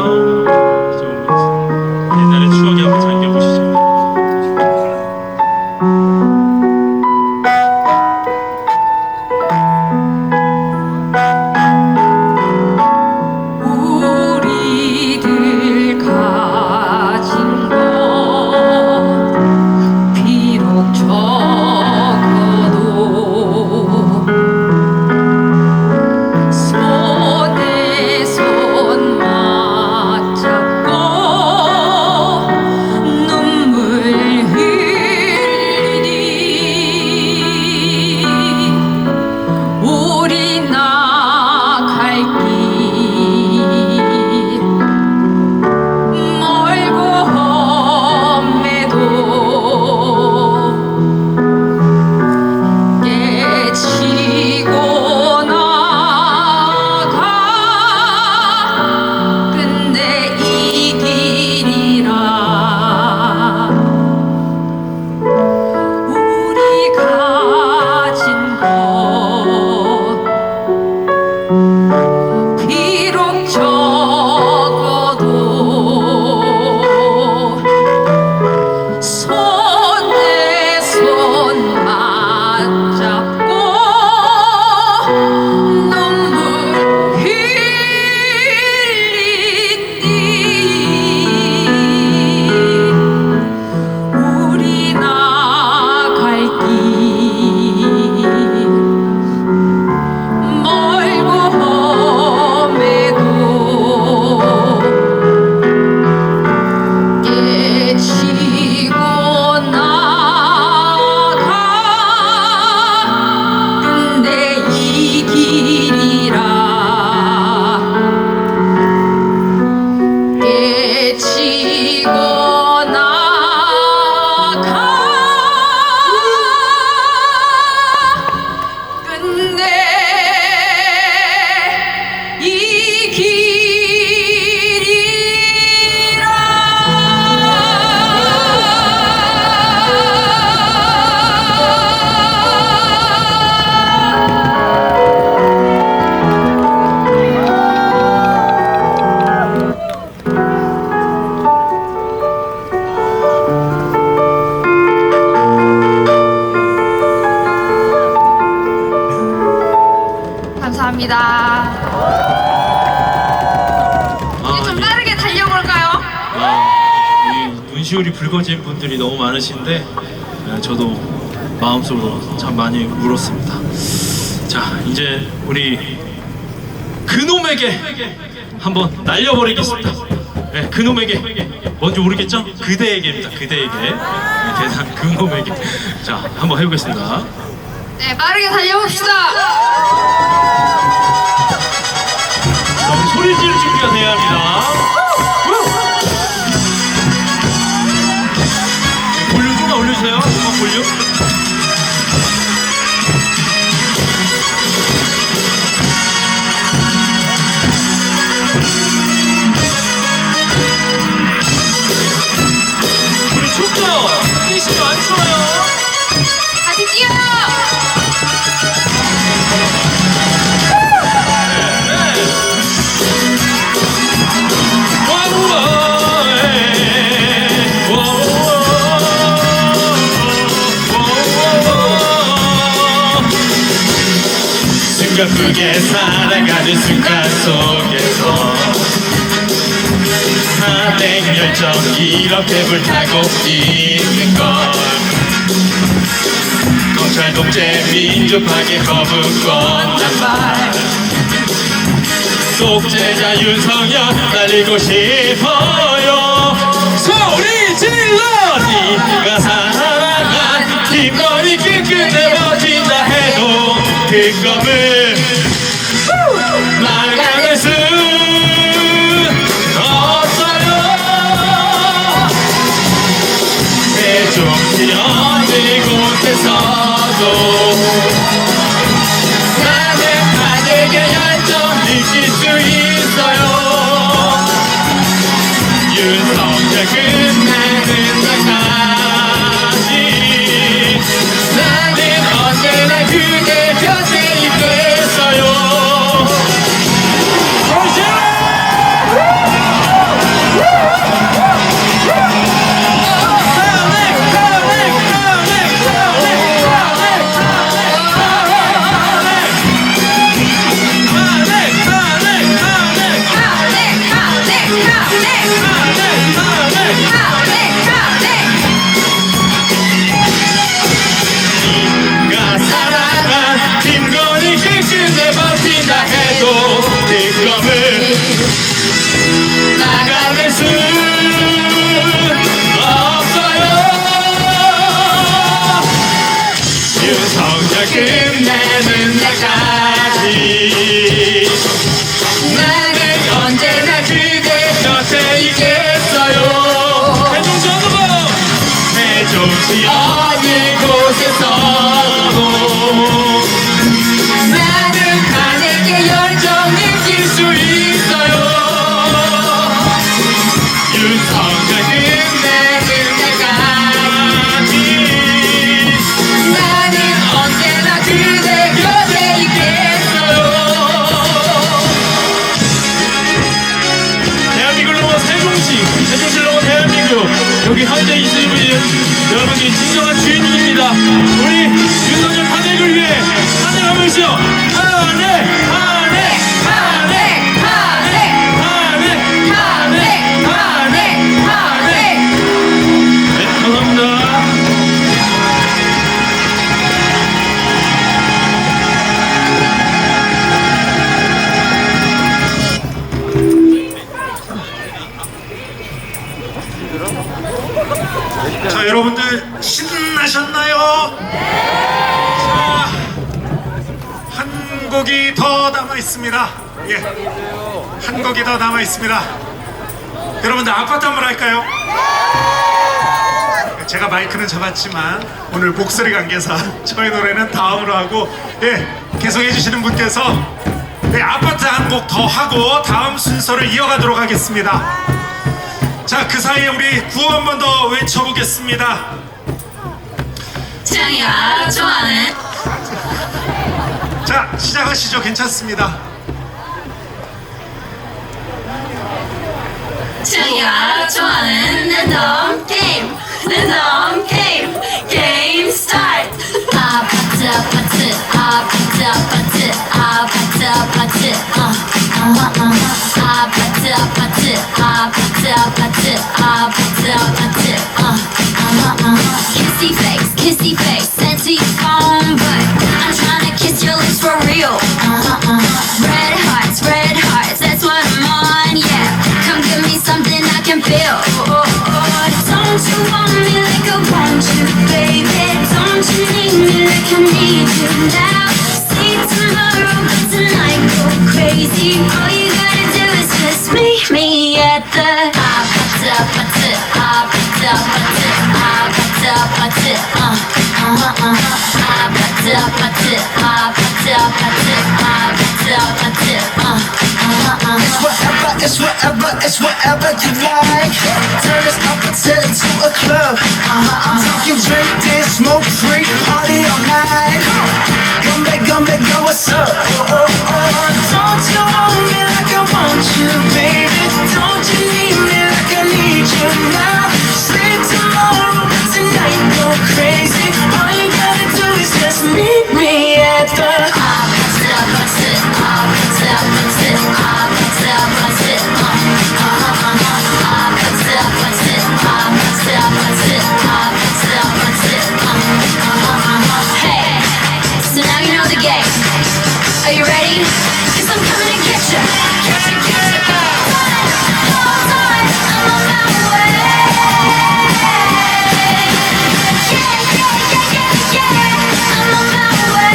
좀 옛날의 추억에 한번 잠겨보시죠. 우리들 가진 것 비록 적어도 손에 손 맞잡고 눈물 흘리니 우리 나갈 길 멀고 험해도 깨치고 나가 근데 이기리라. 우리 가진 것 비록 적어도 손에 손 맞잡고 눈물 흘리니 우리 나갈 길 멀고 험해도 깨치고 나가 근데 이기리라. 깨치고 나가 근데 감사합니다. 이제 좀 빠르게 달려볼까요? 이 눈시울이 붉어진 분들이 너무 많으신데 저도 마음속으로 참 많이 울었습니다. 자, 이제 우리 그놈에게 한번 날려버리겠습니다. 네, 그놈에게 뭔지 모르겠죠? 그대에게입니다. 그대에게. 네, 대단 그놈에게. 자, 한번 해보겠습니다. 네, 빠르게 달려봅시다. 자, 우리 소리 지를 준비가 돼야 합니다. 볼륨 좀만 올려주세요. 음악 볼륨. 우리 춤춰! 뛰시면 안 좋아요. 같이 뛰어. 숨가쁘게 살아가는 순간 속에서 사백 열정 이렇게 불타고 있는 걸 검찰 독재 민주파계 거부권 남발 독재자 윤석열 날리고 싶어요. 소리 질러 네가 살아간 김건희 끝끝내 버틴다 해도 그 검을 막아낼 수 없어요. 세종시 어느 곳에서도 나는 가족의 열정 느낄 수 있어요. 윤석열 끝나는 날까지 나는 언제나 그대 곁에 있겠어요. 네가 살아간 김건희 끝끝내 버틴다 해도 그 검을 나가낼 수 없어요. 윤석열 끝내는 날까지 나는 언제나 그대 곁에 있겠어요. 세종시 어느 곳? 세종시 어느 곳에서도 나는 가족의 열정 느낄 수 있어요. 윤석열 끝내는 날까지 나는 언제나 그대 곁에 있겠어요. 대한민국을 넘어 세종시를 넘어 대한민국 여기 현재 있으신 분이 여러분이 진정한 주인님입니다. 우리 윤석열 탄핵을 위해 탄핵하면서 탄핵 탄핵 탄핵 탄핵 탄핵 탄핵 탄핵 탄핵. 네, 감사합니다. 자, 여러분들 신나셨나요? 자, 한 곡이 더 남아 있습니다. 예, 한 곡이 더 남아 있습니다. 여러분들 아파트 한번 할까요? 제가 마이크는 잡았지만 오늘 목소리 관계사 저희 노래는 다음으로 하고, 예, 계속 해주시는 분께서 네, 아파트 한 곡 더 하고 다음 순서를 이어가도록 하겠습니다. 자, 그 사이에 우리 구호 한 번 더 외쳐보겠습니다. 짱이야 좋아하는 자, 시작하시죠. 괜찮습니다. 짱이야 좋아하는 랜덤 게임 랜덤 게임 게임 스타트. 아파트 아파트 아파트 아파트 아파트 아파트 아파트 아파트 아파트 아파트 아파트 아파트 kissy face sent to your phone but I'm tryna kiss your lips for real. Red hearts that's what I'm on, yeah. Come give me something I can feel. Don't you want me like I want you, baby? Don't you need me like I need you now? See tomorrow but tonight go crazy. All you gotta do is just meet me at the 아파트 아파트 아파트 아파트 아파트 아파트 아파트 아파트 아파트 아파트 아파트 It's whatever you like. Turn this apathetic to a club. You drink this, smoke free, party all night. Come back, go, what's up? Don't you want me like I want you, baby? Don't you need me like I need you now? Sleep tomorrow, tonight go crazy. All you gotta do is just meet me at the Are you ready? 'Cause I'm coming to get ya. Get ya, get ya. Hold on, I'm on my way. Yeah, yeah, yeah, yeah, yeah. I'm on my way.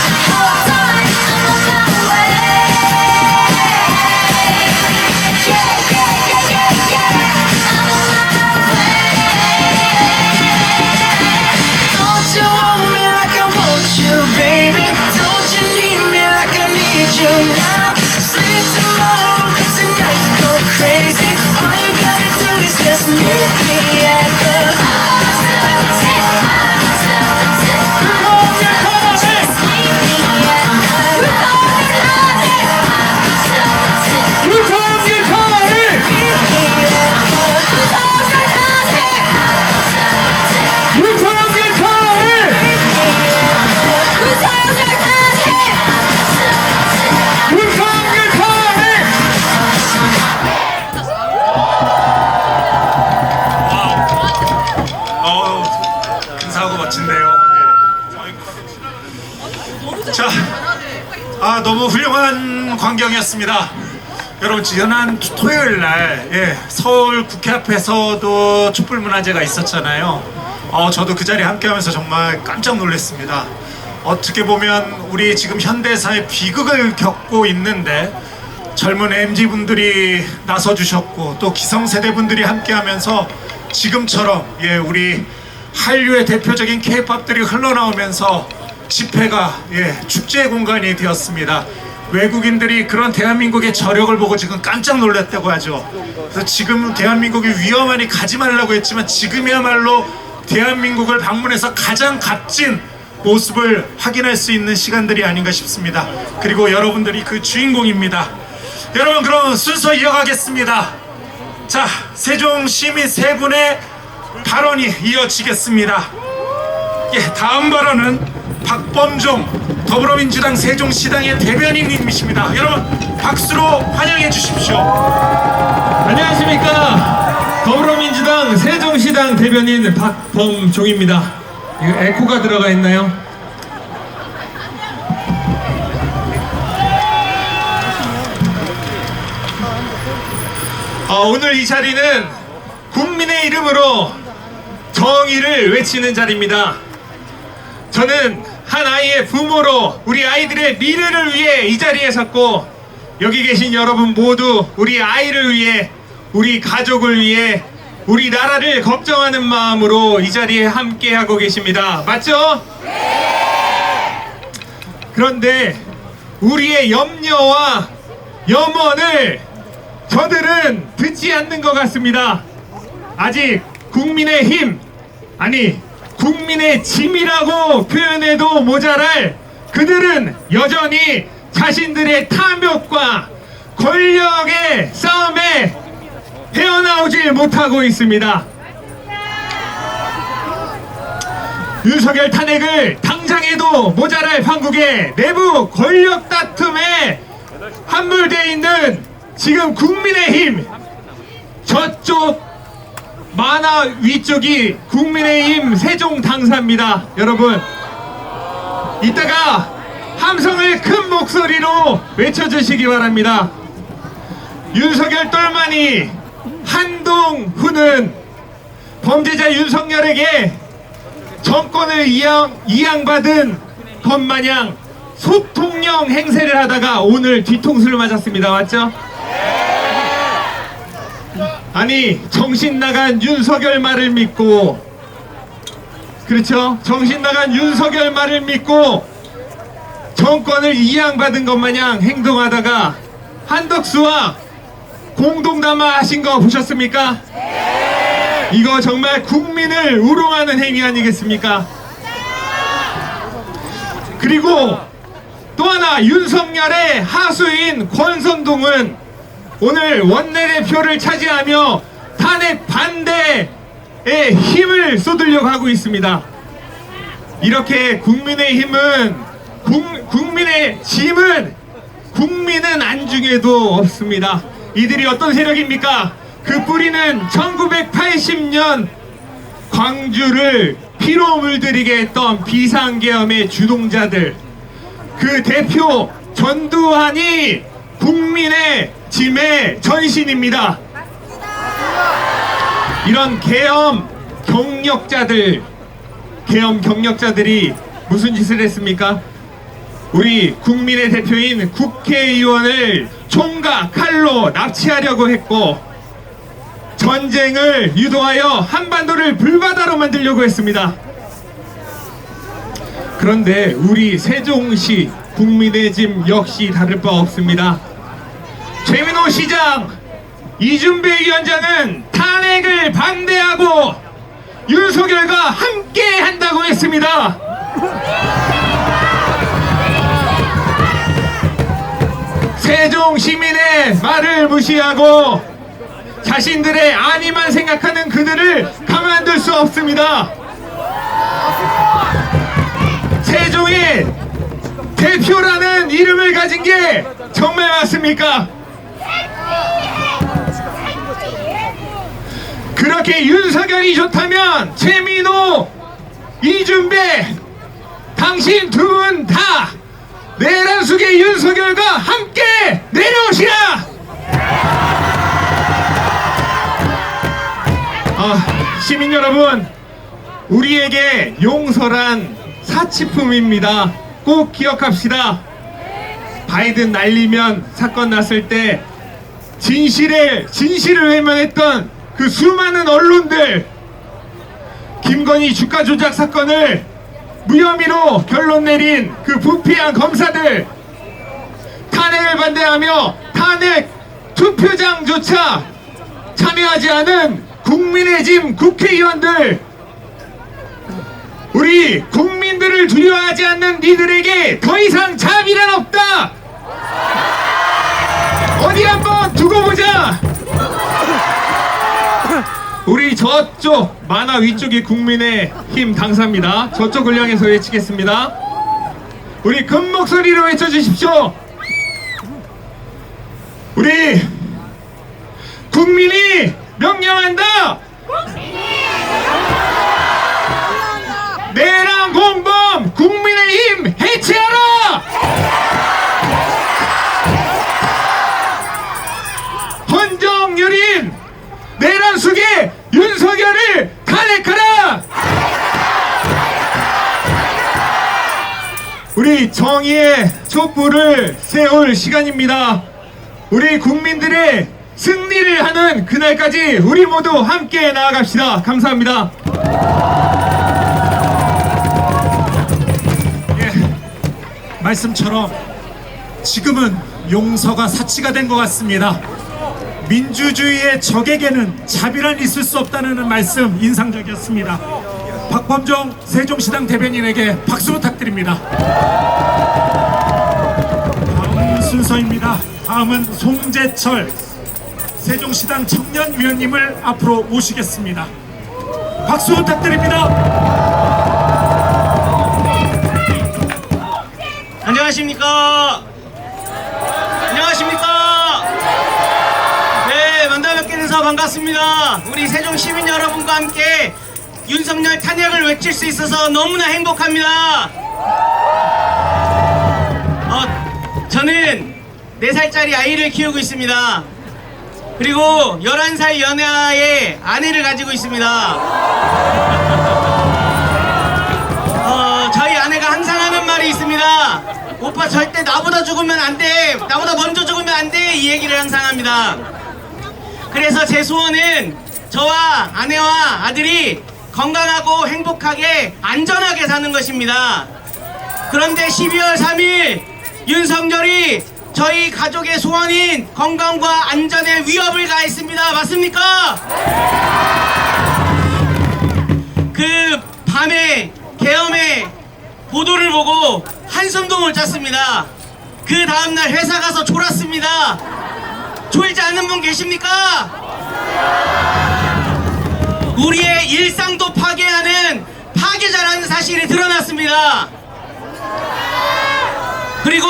Hold on, I'm on my way. Yeah, yeah, yeah, yeah, yeah. I'm on my way. Don't you want me like I want you, baby? Don't you need me like I need you now? Sleep tomorrow, 'cause tonight you go crazy. All you gotta do is just meet me at the 근사하고 멋진데요. 자, 너무 훌륭한 광경이었습니다. 여러분, 지난 토요일 날 서울 국회 앞에서도 촛불문화제가 있었잖아요. 저도 그 자리에 함께하면서 정말 깜짝 놀랐습니다. 어떻게 보면 우리 지금 현대사의 비극을 겪고 있는데 젊은 MZ분들이 나서주셨고 또 기성세대분들이 함께하면서 지금처럼 우리 한류의 대표적인 K-팝들이 흘러나오면서 집회가 축제의 공간이 되었습니다. 외국인들이 그런 대한민국의 저력을 보고 지금 깜짝 놀랐다고 하죠. 그래서 지금 대한민국이 위험하니 가지 말라고 했지만 지금이야말로 대한민국을 방문해서 가장 값진 모습을 확인할 수 있는 시간들이 아닌가 싶습니다. 그리고 여러분들이 그 주인공입니다. 여러분, 그럼 순서 이어가겠습니다. 자, 세종시민 세 분의 발언이 이어지겠습니다. 다음 발언은 박범종 더불어민주당 세종시당의 대변인님이십니다. 여러분, 박수로 환영해 주십시오. 안녕하십니까. 더불어민주당 세종시당 대변인 박범종입니다. 이거 에코가 들어가 있나요? 오늘 이 자리는 국민의 이름으로 정의를 외치는 자리입니다. 저는 한 아이의 부모로 우리 아이들의 미래를 위해 이 자리에 섰고, 여기 계신 여러분 모두 우리 아이를 위해, 우리 가족을 위해, 우리 나라를 걱정하는 마음으로 이 자리에 함께하고 계십니다. 맞죠? 그런데 우리의 염려와 염원을 저들은 듣지 않는 것 같습니다. 아직 국민의 짐이라고 표현해도 모자랄 그들은 여전히 자신들의 탐욕과 권력의 싸움에 헤어나오질 못하고 있습니다. 윤석열 탄핵을 당장 해도 모자랄 판국의 내부 권력 다툼에 함몰되어 있는 지금 국민의힘, 저쪽 만화 위쪽이 국민의힘 세종 당사입니다. 여러분, 이따가 함성을 큰 목소리로 외쳐주시기 바랍니다. 윤석열 똘마니 한동훈은 범죄자 윤석열에게 정권을 이양받은 것마냥 소통령 행세를 하다가 오늘 뒤통수를 맞았습니다. 맞죠? 아니, 정신 나간 윤석열 말을 믿고, 그렇죠? 정신 나간 윤석열 말을 믿고 정권을 이양받은 것 마냥 행동하다가 한덕수와 공동담화 하신 거 보셨습니까? 이거 정말 국민을 우롱하는 행위 아니겠습니까? 그리고 또 하나, 윤석열의 하수인 권선동은 오늘 원내대표를 차지하며 탄핵 반대에 힘을 쏟으려고 하고 있습니다. 이렇게 국민의 짐은 국민은 안중에도 없습니다. 이들이 어떤 세력입니까? 그 뿌리는 1980년 광주를 피로 물들이게 했던 비상계엄의 주동자들, 그 대표 전두환이 국민의 짐의 전신입니다. 이런 계엄 경력자들이 무슨 짓을 했습니까? 우리 국민의 대표인 국회의원을 총과 칼로 납치하려고 했고, 전쟁을 유도하여 한반도를 불바다로 만들려고 했습니다. 그런데 우리 세종시 국민의 짐 역시 다를 바 없습니다. 최민호 시장, 이준배 위원장은 탄핵을 반대하고 윤석열과 함께 한다고 했습니다. 세종 시민의 말을 무시하고 자신들의 안위만 생각하는 그들을 가만둘 수 없습니다. 세종의 대표라는 이름을 가진 게 정말 맞습니까? 그렇게 윤석열이 좋다면 최민호, 이준배, 당신 두 분 다 내란숙의 윤석열과 함께 내려오시라! 시민 여러분, 우리에게 용서란 사치품입니다. 꼭 기억합시다. 바이든 날리면 사건 났을 때 진실을 외면했던 그 수많은 언론들, 김건희 주가 조작 사건을 무혐의로 결론 내린 그 부패한 검사들, 탄핵을 반대하며 탄핵 투표장조차 참여하지 않은 국민의짐 국회의원들, 우리 국민들을 두려워하지 않는 니들에게 더 이상 자비란 없다. 어디 한번 두고 보자. 우리 저쪽 만화 위쪽이 국민의힘 당사입니다. 저쪽을 향해서 외치겠습니다. 우리 큰 목소리로 외쳐주십시오. 우리 국민이 명령한다. 내란 공범 국민의힘 해체하라. 헌정유린 내란 속에 윤석열을 탄핵하라. 우리 정의의 촛불을 세울 시간입니다. 우리 국민들의 승리를 하는 그날까지 우리 모두 함께 나아갑시다. 감사합니다. 말씀처럼 지금은 용서가 사치가 된 것 같습니다. 민주주의의 적에게는 자비란 있을 수 없다는 말씀 인상적이었습니다. 박범정 세종시당 대변인에게 박수 부탁드립니다. 다음 순서입니다. 다음은 송재철 세종시당 청년위원님을 앞으로 모시겠습니다. 박수 부탁드립니다. 안녕하십니까? 네, 만나 뵙게 돼서 반갑습니다. 우리 세종 시민 여러분과 함께 윤석열 탄핵을 외칠 수 있어서 너무나 행복합니다. 저는 4살짜리 아이를 키우고 있습니다. 그리고 11살 연하의 아내를 가지고 있습니다. 저희 아내가 항상 하는 말이 있습니다. 오빠 절대 나보다 죽으면 안 돼, 나보다 먼저 죽으면 안 돼, 이 얘기를 항상 합니다. 그래서 제 소원은 저와 아내와 아들이 건강하고 행복하게 안전하게 사는 것입니다. 그런데 12월 3일 윤석열이 저희 가족의 소원인 건강과 안전에 위협을 가했습니다. 맞습니까? 그 밤에 계엄의 보도를 보고 한숨도 못 잤습니다. 그 다음날 회사 가서 졸았습니다. 졸지 않는 분 계십니까? 우리의 일상도 파괴하는 파괴자라는 사실이 드러났습니다. 그리고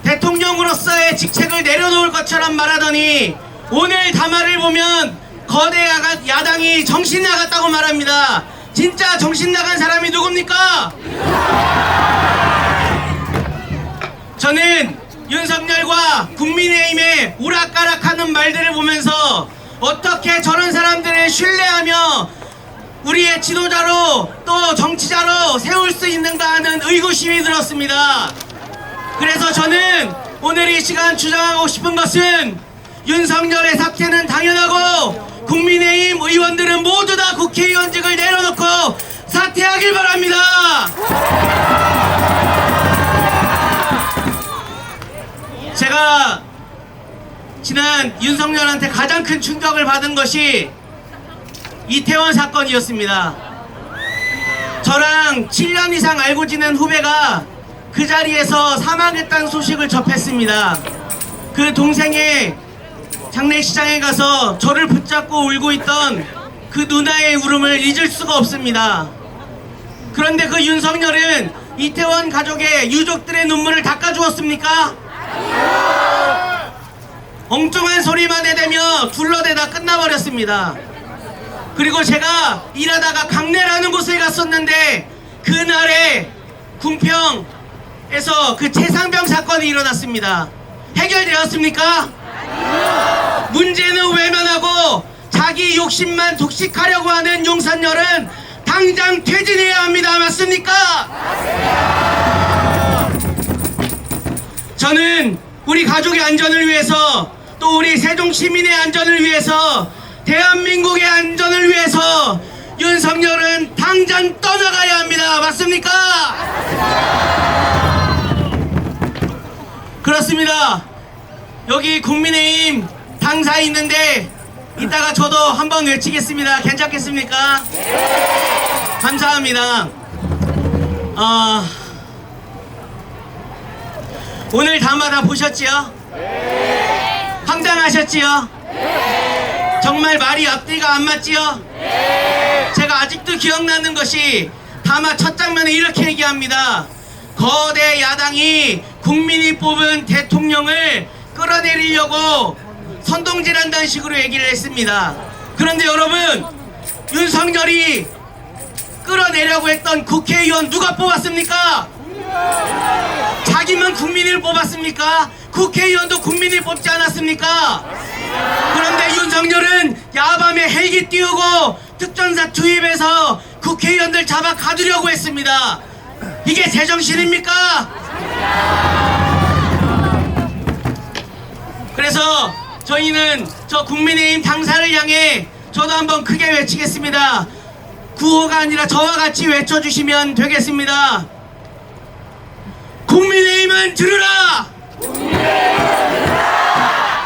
대통령으로서의 직책을 내려놓을 것처럼 말하더니 오늘 담화를 보면 거대 야당이 정신 나갔다고 말합니다. 진짜 정신 나간 사람이 누굽니까? 저는 윤석열과 국민의힘의 오락가락하는 말들을 보면서 어떻게 저런 사람들을 신뢰하며 우리의 지도자로 또 정치자로 세울 수 있는가 하는 의구심이 들었습니다. 그래서 저는 오늘 이 시간 주장하고 싶은 것은 윤석열의 사퇴는 당연하고 국민의힘 의원들은 모두 다 국회의원직을 내려놓고 사퇴하길 바랍니다. 제가 지난 윤석열한테 가장 큰 충격을 받은 것이 이태원 사건이었습니다. 저랑 7년 이상 알고 지낸 후배가 그 자리에서 사망했다는 소식을 접했습니다. 그 동생의 장례식장에 가서 저를 붙잡고 울고 있던 그 누나의 울음을 잊을 수가 없습니다. 그런데 그 윤석열은 이태원 가족의 유족들의 눈물을 닦아주었습니까? 엉뚱한 소리만 해대며 둘러대다 끝나버렸습니다. 그리고 제가 일하다가 강내라는 곳에 갔었는데 그날에 궁평에서 그 최상병 사건이 일어났습니다. 해결되었습니까? 문제는 외면하고 자기 욕심만 독식하려고 하는 윤석열은 당장 퇴진해야 합니다. 맞습니까? 저는 우리 가족의 안전을 위해서 또 우리 세종 시민의 안전을 위해서 대한민국의 안전을 위해서 윤석열은 당장 떠나가야 합니다. 맞습니까? 그렇습니다. 여기 국민의힘 당사 있는데 이따가 저도 한번 외치겠습니다. 괜찮겠습니까? 감사합니다. 오늘 담화 다 보셨지요? 황당하셨지요? 정말 말이 앞뒤가 안 맞지요? 제가 아직도 기억나는 것이 담화 첫 장면에 이렇게 얘기합니다. 거대 야당이 국민이 뽑은 대통령을 끌어내리려고 선동질한다는 식으로 얘기를 했습니다. 그런데 여러분, 윤석열이 끌어내려고 했던 국회의원 누가 뽑았습니까? 자기만 국민을 뽑았습니까? 국회의원도 국민을 뽑지 않았습니까? 그런데 윤석열은 야밤에 헬기 띄우고 특전사 투입해서 국회의원들 잡아 가두려고 했습니다. 이게 제정신입니까? 그래서 저희는 저 국민의힘 당사를 향해 저도 한번 크게 외치겠습니다. 구호가 아니라 저와 같이 외쳐주시면 되겠습니다. 국민의힘은 들으라!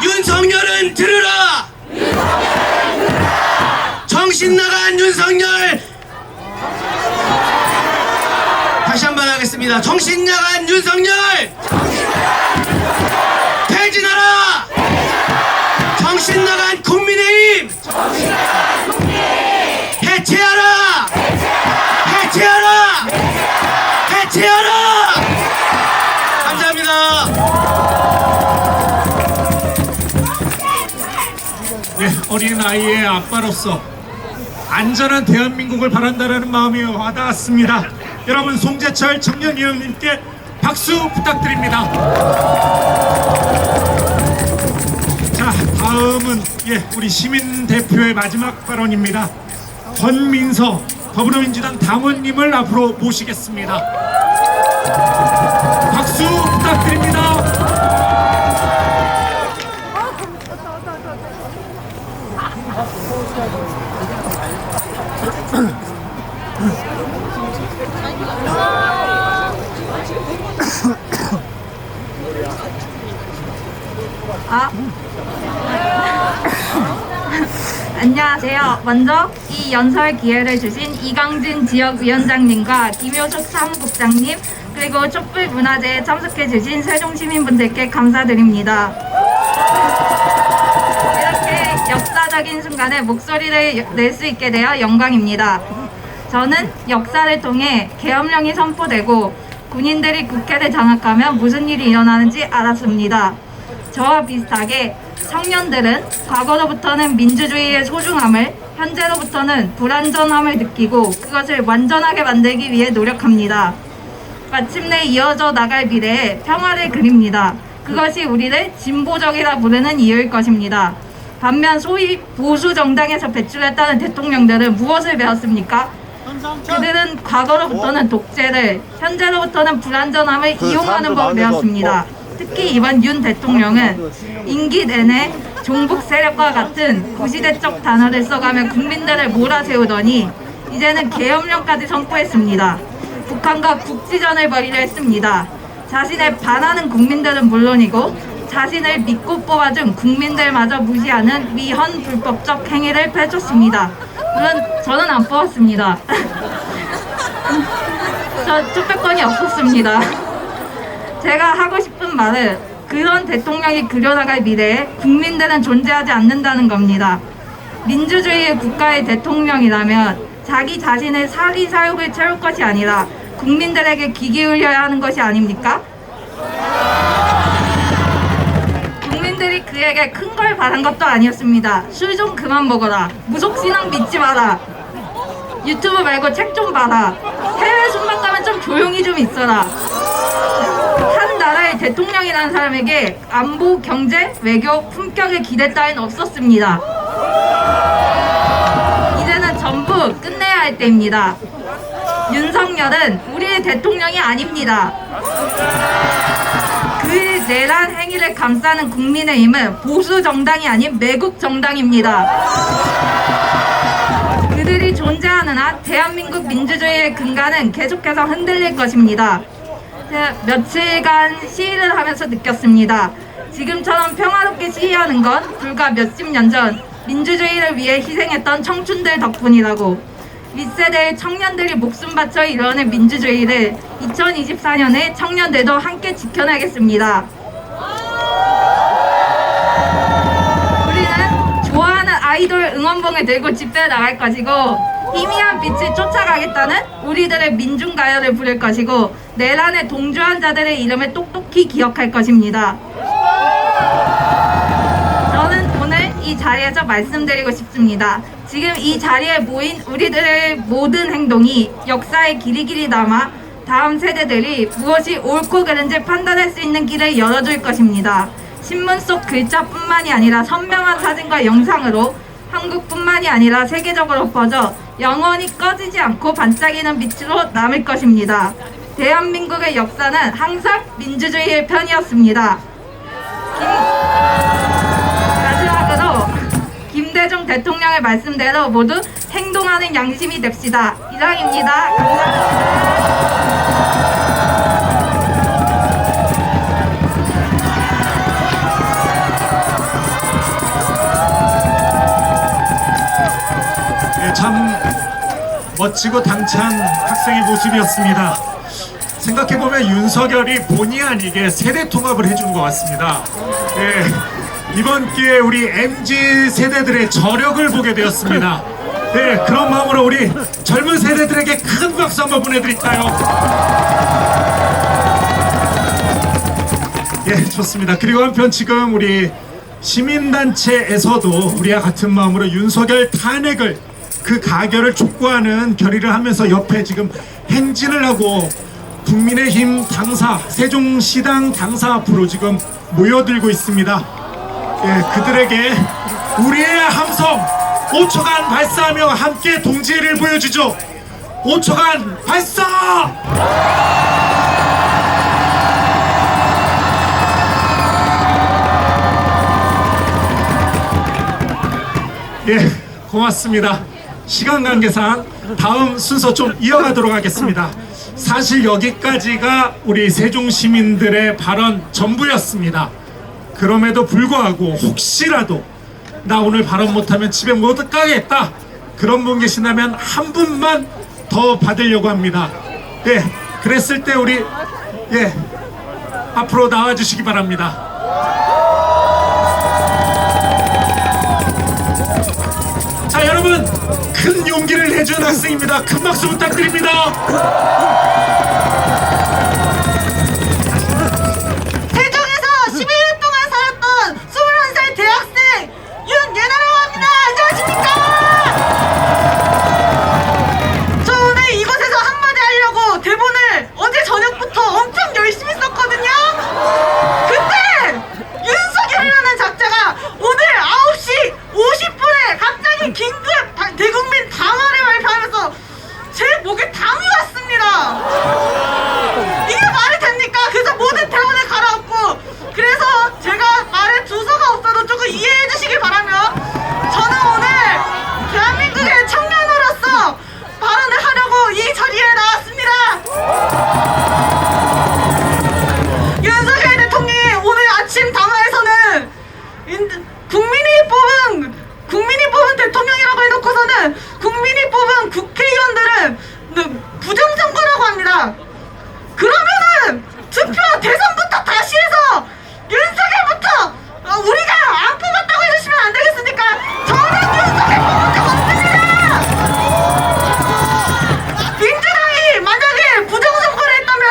윤석열은 들으라! 정신나간 윤석열! 다시 한번 하겠습니다. 정신나간 윤석열! 퇴진하라! 정신나간 국민의힘! 해체하라! 해체하라! 해체하라! 감사합니다. 네, 어린 아이의 아빠로서 안전한 대한민국을 바란다는 마음이 와닿았습니다. 여러분, 송재철 청년위원님께 박수 부탁드립니다. 자, 다음은 우리 시민 대표의 마지막 발언입니다. 권민서 더불어민주당 당원님을 앞으로 모시겠습니다. 박수 부탁드립니다. 안녕하세요. 먼저 이 연설 기회를 주신 이강진 지역위원장님과 김효숙 사무국장님, 그리고 촛불문화제에 참석해 주신 세종시민분들께 감사드립니다. 이렇게 역사적인 순간에 목소리를 낼 수 있게 되어 영광입니다. 저는 역사를 통해 계엄령이 선포되고 군인들이 국회를 장악하면 무슨 일이 일어나는지 알았습니다. 저와 비슷하게 청년들은 과거로부터는 민주주의의 소중함을 현재로부터는 불완전함을 느끼고 그것을 완전하게 만들기 위해 노력합니다. 마침내 이어져 나갈 미래에 평화를 그립니다. 그것이 우리를 진보적이라 부르는 이유일 것입니다. 반면 소위 보수 정당에서 배출했다는 대통령들은 무엇을 배웠습니까? 그들은 과거로부터는 독재를, 현재로부터는 불완전함을 이용하는 법을 배웠습니다. 특히 이번 윤 대통령은 임기 내내 종북 세력과 같은 구시대적 단어를 써가며 국민들을 몰아세우더니 이제는 계엄령까지 선포했습니다. 북한과 국지전을 벌이려 했습니다. 자신을 반하는 국민들은 물론이고 자신을 믿고 뽑아준 국민들마저 무시하는 위헌 불법적 행위를 펼쳤습니다. 물론 저는 안 뽑았습니다. 저 투표권이 없었습니다. 제가 하고 싶은 말은 그런 대통령이 그려나갈 미래에 국민들은 존재하지 않는다는 겁니다. 민주주의의 국가의 대통령이라면 자기 자신의 사리사욕을 채울 것이 아니라 국민들에게 귀 기울여야 하는 것이 아닙니까? 국민들이 그에게 큰 걸 바란 것도 아니었습니다. 술 좀 그만 먹어라. 무속신앙 믿지 마라. 유튜브 말고 책 좀 봐라. 해외 순방 가면 좀 조용히 좀 있어라. 한 나라의 대통령이라는 사람에게 안보, 경제, 외교, 품격의 기대 따윈 없었습니다. 이제는 전부 끝내야 할 때입니다. 윤석열은 우리의 대통령이 아닙니다. 그 내란 행위를 감싸는 국민의힘은 보수 정당이 아닌 매국 정당입니다. 그들이 존재하는 한 대한민국 민주주의의 근간은 계속해서 흔들릴 것입니다. 며칠간 시위를 하면서 느꼈습니다. 지금처럼 평화롭게 시위하는 건 불과 몇십 년 전 민주주의를 위해 희생했던 청춘들 덕분이라고. 윗세대의 청년들이 목숨 바쳐 이뤄낸 민주주의를 2024년에 청년들도 함께 지켜내겠습니다. 우리는 좋아하는 아이돌 응원봉을 들고 집회에 나갈 것이고 희미한 빛을 쫓아가겠다는 우리들의 민중가요를 부를 것이고 내란에 동조한 자들의 이름을 똑똑히 기억할 것입니다. 저는 오늘 이 자리에서 말씀드리고 싶습니다. 지금 이 자리에 모인 우리들의 모든 행동이 역사에 길이길이 남아 다음 세대들이 무엇이 옳고 그른지 판단할 수 있는 길을 열어줄 것입니다. 신문 속 글자뿐만이 아니라 선명한 사진과 영상으로 한국뿐만이 아니라 세계적으로 퍼져 영원히 꺼지지 않고 반짝이는 빛으로 남을 것입니다. 대한민국의 역사는 항상 민주주의의 편이었습니다. 마지막으로 김대중 대통령의 말씀대로 모두 행동하는 양심이 됩시다. 이상입니다. 감사합니다. 참 멋지고 당찬 학생의 모습이었습니다. 생각해보면 윤석열이 본의 아니게 세대 통합을 해준 것 같습니다. 이번 기회에 우리 MZ 세대들의 저력을 보게 되었습니다. 그런 마음으로 우리 젊은 세대들에게 큰 박수 한번 보내드릴까요? 좋습니다. 그리고 한편 지금 우리 시민단체에서도 우리와 같은 마음으로 윤석열 탄핵을 그 가결을 촉구하는 결의를 하면서 옆에 지금 행진을 하고 국민의힘 당사, 세종시당 당사 앞으로 지금 모여들고 있습니다. 그들에게 우리의 함성 5초간 발사하며 함께 동지를 보여주죠. 5초간 발사! 고맙습니다. 시간 관계상 다음 순서 좀 이어가도록 하겠습니다. 사실 여기까지가 우리 세종 시민들의 발언 전부였습니다. 그럼에도 불구하고 혹시라도 나 오늘 발언 못하면 집에 못 가겠다 그런 분 계신다면 한 분만 더 받으려고 합니다. 그랬을 때 우리 앞으로 나와 주시기 바랍니다. 자, 여러분 큰 용기를 내준 학생입니다. 큰 박수 부탁드립니다. 세종에서 11년 동안 살았던 21살 대학생 윤예나라고 합니다. 안녕하십니까? 목에 담이 왔습니다. 이게 말이 됩니까? 그래서 모든 대원을 갈아엎고, 그래서 제가 말에 두서가 없어도 조금 이해해 주시기 바라며, 저는 오늘 대한민국의 청년으로서 발언을 하려고 이 자리에 나왔습니다. 윤석열 대통령이 오늘 아침 담화에서는 국민이 뽑은 대통령이라고 해놓고서는 국민이 뽑은 국회의원들은 부정선거라고 합니다. 그러면은 투표 대선부터 다시 해서 윤석열부터 우리가 안 뽑았다고 해주시면 안 되겠습니까? 저는 윤석열 뽑은 적 없습니다. 민주당이 만약에 부정선거를 했다면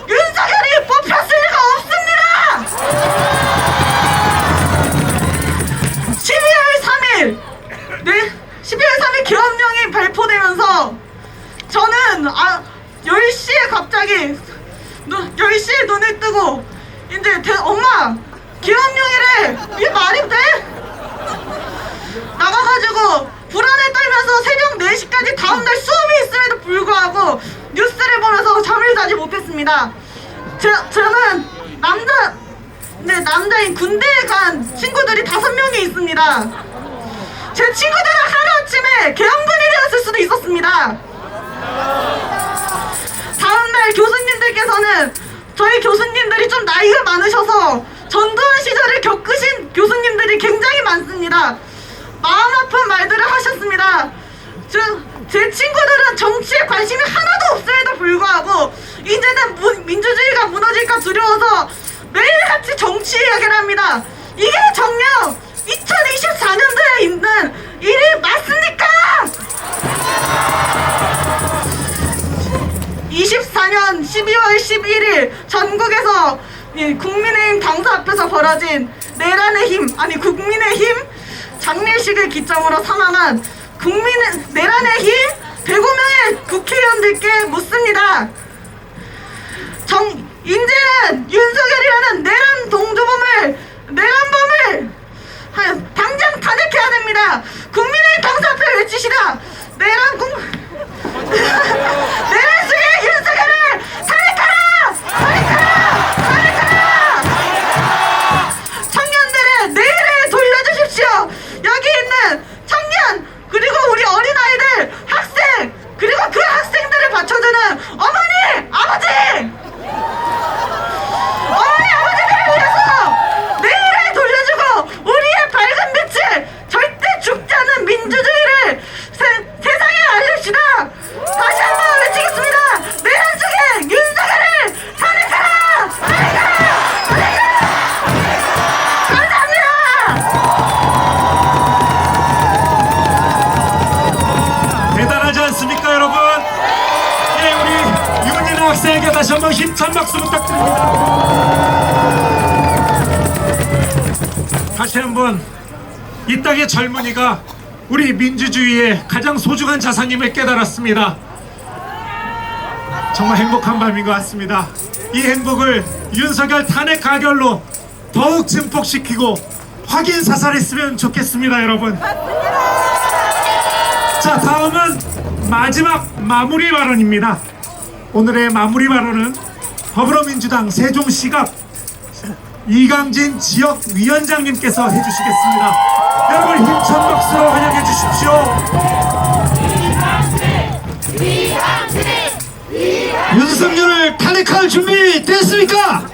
윤석열이 뽑혔을 리가 없습니다. 12월 3일 네, 12월 3일 계엄령이 발표되면서 저는 10시에 갑자기 10시에 눈을 뜨고 이제 엄마 계엄령이래, 이게 말이 돼? 나가가지고 불안에 떨면서 새벽 4시까지 다음날 수업이 있음에도 불구하고 뉴스를 보면서 잠을 자지 못했습니다. 저는 남자인 군대에 간 친구들이 5명이 있습니다. 제 친구들은 하루아침에 계엄군이 되었을 수도 있었습니다. 다음날 교수님들께서는, 저희 교수님들이 좀 나이가 많으셔서 전두환 시절을 겪으신 교수님들이 굉장히 많습니다. 마음 아픈 말들을 하셨습니다. 제 친구들은 정치에 관심이 하나도 없음에도 불구하고 이제는 민주주의가 무너질까 두려워서 매일같이 정치 이야기를 합니다. 이게 정녕 2024년도에 있는 일이 맞습니까? 24년 12월 11일 전국에서 국민의힘 당사 앞에서 벌어진 국민의힘 장례식을 기점으로 사망한 내란의 힘 105명의 국회의원들께 묻습니다. 이제는 윤석열이라는 내란범을 당장 탄핵해야 됩니다. 국민의힘 당사 앞에 외치시라. 내란 속의 윤석열을 탄핵하라! 탄핵하라! 청년들의 내일을 돌려주십시오. 여기 있는 청년, 그리고 우리 어린아이들, 학생, 그리고 그 학생들을 받쳐주는 어머니, 아버지들을 위해서 내일을 돌려주고 우리의 밝은 빛을, 절대 죽지 않은 민주주의를 세상에 알립시다. 다시 한번 외치겠습니다. 내란 속의 윤석열을 탄핵하라! 감사합니다. 대단하지 않습니까, 여러분? 예, 우리 윤희나 학생에게 다시 한번 힘찬 박수 부탁드립니다. 다시 한번 이 땅의 젊은이가 우리 민주주의의 가장 소중한 자산임을 깨달았습니다. 정말 행복한 밤인 것 같습니다. 이 행복을 윤석열 탄핵 가결로 더욱 증폭시키고 확인 사살했으면 좋겠습니다, 여러분. 자, 다음은 마지막 마무리 발언입니다. 오늘의 마무리 발언은 더불어민주당 세종시갑 이강진 지역위원장님께서 해주시겠습니다. 여러분 힘찬 박수로 환영해 주십시오. 윤석열을 탄핵할 준비 됐습니까?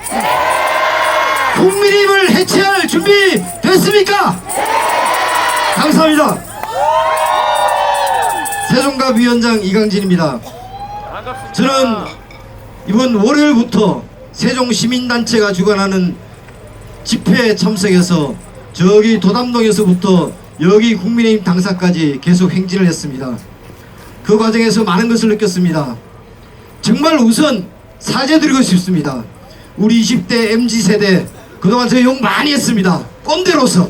국민의힘을 해체할 준비 됐습니까? 감사합니다. 세종갑 위원장 이강진입니다. 저는 이번 월요일부터 세종시민단체가 주관하는 집회에 참석해서 저기 도담동에서부터 여기 국민의힘 당사까지 계속 행진을 했습니다. 그 과정에서 많은 것을 느꼈습니다. 정말 우선 사죄드리고 싶습니다. 우리 20대 MZ세대 그동안 저 욕 많이 했습니다. 꼰대로서.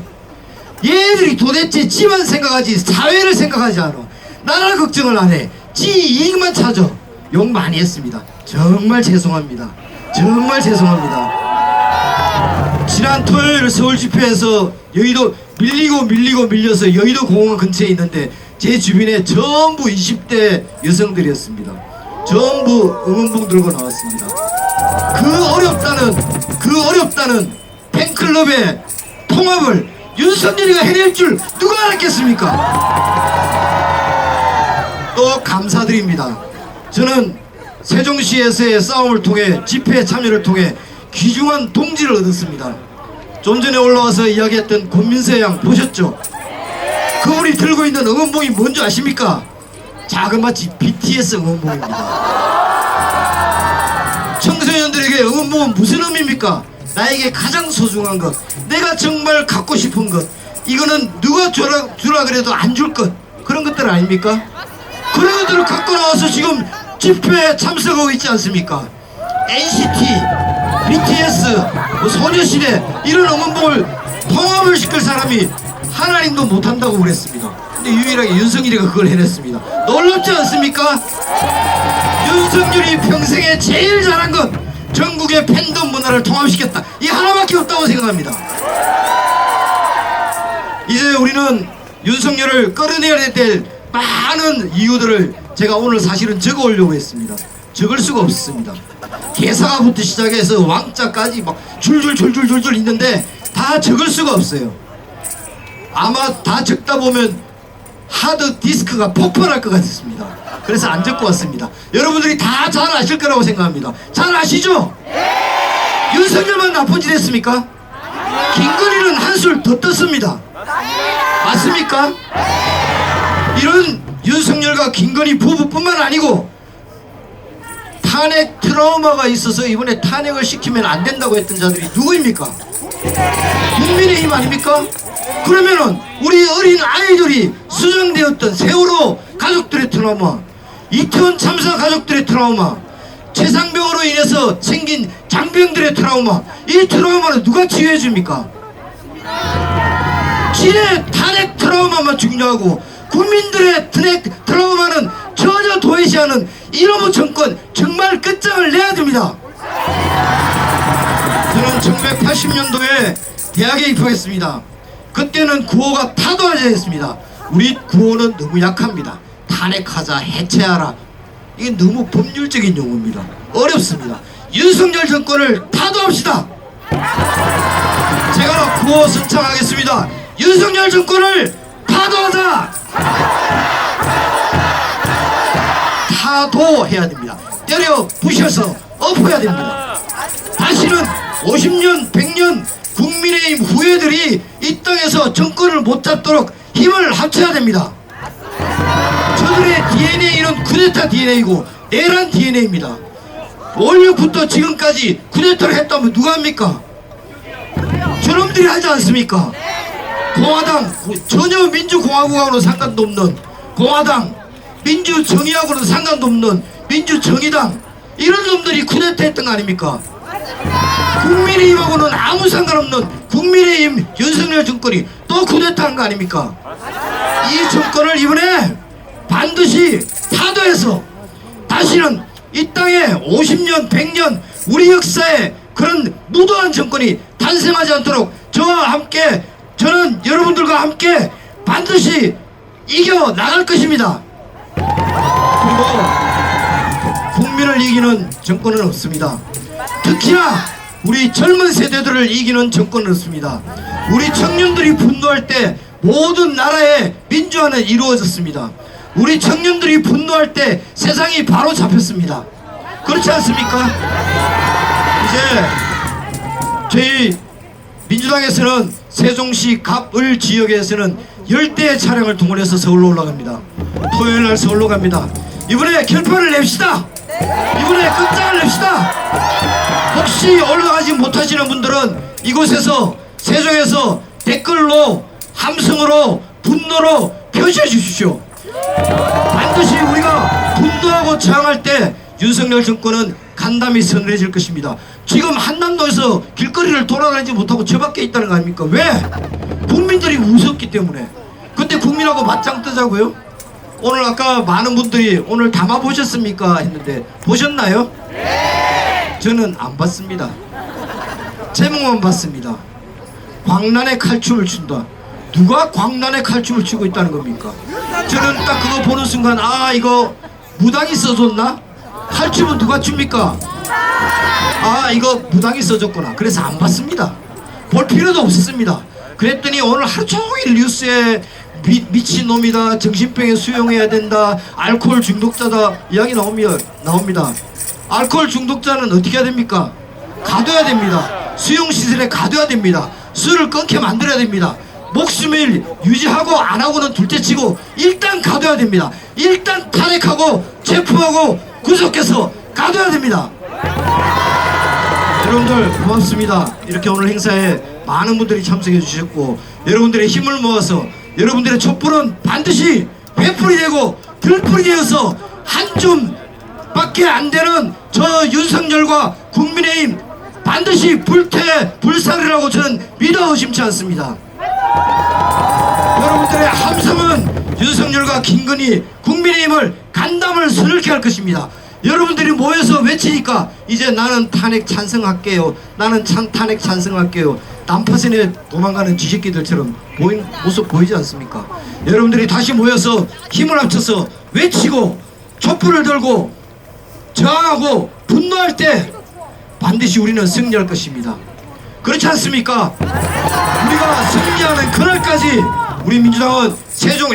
얘들이 도대체 지만 생각하지 사회를 생각하지 않아. 나라 걱정을 안 해. 지 이익만 찾아. 욕 많이 했습니다. 정말 죄송합니다. 정말 죄송합니다. 지난 토요일 서울 집회에서 여의도 밀려서 여의도 공원 근처에 있는데 제 주변에 전부 20대 여성들이었습니다. 전부 응원봉 들고 나왔습니다. 그 어렵다는 팬클럽의 통합을 윤석열이가 해낼 줄 누가 알았겠습니까? 또 감사드립니다. 저는 세종시에서의 싸움을 통해 집회 참여를 통해 귀중한 동지를 얻었습니다. 좀 전에 올라와서 이야기했던 권민세 양 보셨죠? 그분이 들고 있는 응원봉이 뭔지 아십니까? 자그마치 BTS 응원봉입니다. 청소년들에게 응원봉은 무슨 의미입니까? 나에게 가장 소중한 것, 내가 정말 갖고 싶은 것, 이거는 누가 주라 그래도 안 줄 것, 그런 것들 아닙니까? 그런 것들을 갖고 나와서 지금 집회에 참석하고 있지 않습니까? NCT, BTS, 소녀시대 이런 응원봉을 통합을 시킬 사람이 하나님도 못한다고 그랬습니다. 근데 유일하게 윤석열이가 그걸 해냈습니다. 놀랍지 않습니까? 윤석열이 평생에 제일 잘한 것, 전국의 팬덤 문화를 통합시켰다. 이 하나밖에 없다고 생각합니다. 이제 우리는 윤석열을 끌어내야 될 많은 이유들을 제가 오늘 사실은 적어 오려고 했습니다. 적을 수가 없습니다. 개사가부터 시작해서 왕자까지 막 줄줄 있는데 다 적을 수가 없어요. 아마 다 적다 보면 하드 디스크가 폭발할 것 같습니다. 그래서 안 적고 왔습니다. 여러분들이 다 잘 아실 거라고 생각합니다. 잘 아시죠? 윤석열만 나쁜 짓 했습니까? 김건희는 한술 더 떴습니다. 맞습니까? 이런 윤석열과 김건희 부부뿐만 아니고 탄핵 트라우마가 있어서 이번에 탄핵을 시키면 안 된다고 했던 자들이 누구입니까? 국민의힘 아닙니까? 그러면은 우리 어린 아이들이 수정되었던 세월호 가족들의 트라우마, 이태원 참사 가족들의 트라우마, 최상병으로 인해서 생긴 장병들의 트라우마, 이 트라우마는 누가 치유해 줍니까? 지네 탄핵 트라우마만 중요하고 국민들의 탄핵 트라우마는 전혀 도외시하는 이놈의 정권 정말 끝장을 내야 됩니다. 저는 1980년도에 대학에 입학했습니다. 그때는 구호가 타도하자였습니다. 우리 구호는 너무 약합니다. 탄핵하자, 해체하라. 이게 너무 법률적인 용어입니다. 어렵습니다. 윤석열 정권을 타도합시다. 제가 구호 선창하겠습니다. 윤석열 정권을 타도하자. 타도해야 됩니다. 때려 부셔서 엎어야 됩니다. 다시는 50년, 100년 국민의힘 후예들이 이 땅에서 정권을 못 잡도록 힘을 합쳐야 됩니다. 저들의 DNA는 쿠데타 DNA이고 내란 DNA입니다. 5.16부터 지금까지 쿠데타를 했다면 누가 합니까? 저놈들이 하지 않습니까? 공화당, 전혀 민주공화국하고는 상관도 없는 공화당, 민주정의하고는 상관도 없는 민주정의당, 이런 놈들이 쿠데타 했던 거 아닙니까? 국민의힘하고는 아무 상관없는 국민의힘 윤석열 정권이 또 쿠데타한 거 아닙니까? 이 정권을 이번에 반드시 타도해서 다시는 이 땅에 50년, 100년 우리 역사에 그런 무도한 정권이 탄생하지 않도록 저와 함께, 저는 여러분들과 함께 반드시 이겨 나갈 것입니다. 그리고 국민을 이기는 정권은 없습니다. 특히나 우리 젊은 세대들을 이기는 정권은 없습니다. 우리 청년들이 분노할 때 모든 나라의 민주화는 이루어졌습니다. 우리 청년들이 분노할 때 세상이 바로 잡혔습니다. 그렇지 않습니까? 이제 저희 민주당에서는 세종시 갑을 지역에서는 10대의 차량을 동원해서 서울로 올라갑니다. 토요일날 서울로 갑니다. 이번에 결판을 냅시다. 이번에 끝장을 냅시다. 혹시 올라가지 못하시는 분들은 이곳에서 세종에서 댓글로, 함성으로, 분노로 표시해 주십시오. 반드시 우리가 분노하고 저항할 때 윤석열 정권은 간담이 서늘해질 것입니다. 지금 한남도에서 길거리를 돌아다니지 못하고 저 밖에 있다는 거 아닙니까? 왜? 국민들이 무섭기 때문에. 근데 국민하고 맞짱 뜨자고요? 오늘 아까 많은 분들이 오늘 담아 보셨습니까? 했는데 보셨나요? 네. 저는 안 봤습니다. 제목만 봤습니다. 광란의 칼춤을 춘다. 누가 광란의 칼춤을 추고 있다는 겁니까? 저는 딱 그거 보는 순간 아 이거 무당이 써줬나? 칼춤은 누가 춥니까? 아 이거 무당이 써줬구나. 그래서 안 봤습니다. 볼 필요도 없었습니다. 그랬더니 오늘 하루 종일 뉴스에 미친놈이다, 정신병에 수용해야 된다, 알코올 중독자다 이야기 나옵니다. 알코올 중독자는 어떻게 해야 됩니까? 가둬야 됩니다. 수용시설에 가둬야 됩니다. 술을 끊게 만들어야 됩니다. 목숨을 유지하고 안 하고는 둘째치고 일단 가둬야 됩니다. 일단 탄핵하고 체포하고 구속해서 가둬야 됩니다. 여러분들 고맙습니다. 이렇게 오늘 행사에 많은 분들이 참석해 주셨고 여러분들의 힘을 모아서 여러분들의 촛불은 반드시 횃불이 되고 들불이 되어서 한 줌밖에 안 되는 저 윤석열과 국민의힘 반드시 불살이라고 저는 믿어 의심치 않습니다. 여러분들의 함성은 윤석열과 김건희 국민의힘을 간담을 서늘케 할 것입니다. 여러분들이 모여서 외치니까 이제 나는 탄핵 찬성할게요. 나는 탄핵 찬성할게요. 난파선에 도망가는 쥐새끼들처럼 모습 보이지 않습니까? 여러분들이 다시 모여서 힘을 합쳐서 외치고 촛불을 들고 저항하고 분노할 때 반드시 우리는 승리할 것입니다. 그렇지 않습니까? 우리가 승리하는 그날까지 우리 민주당은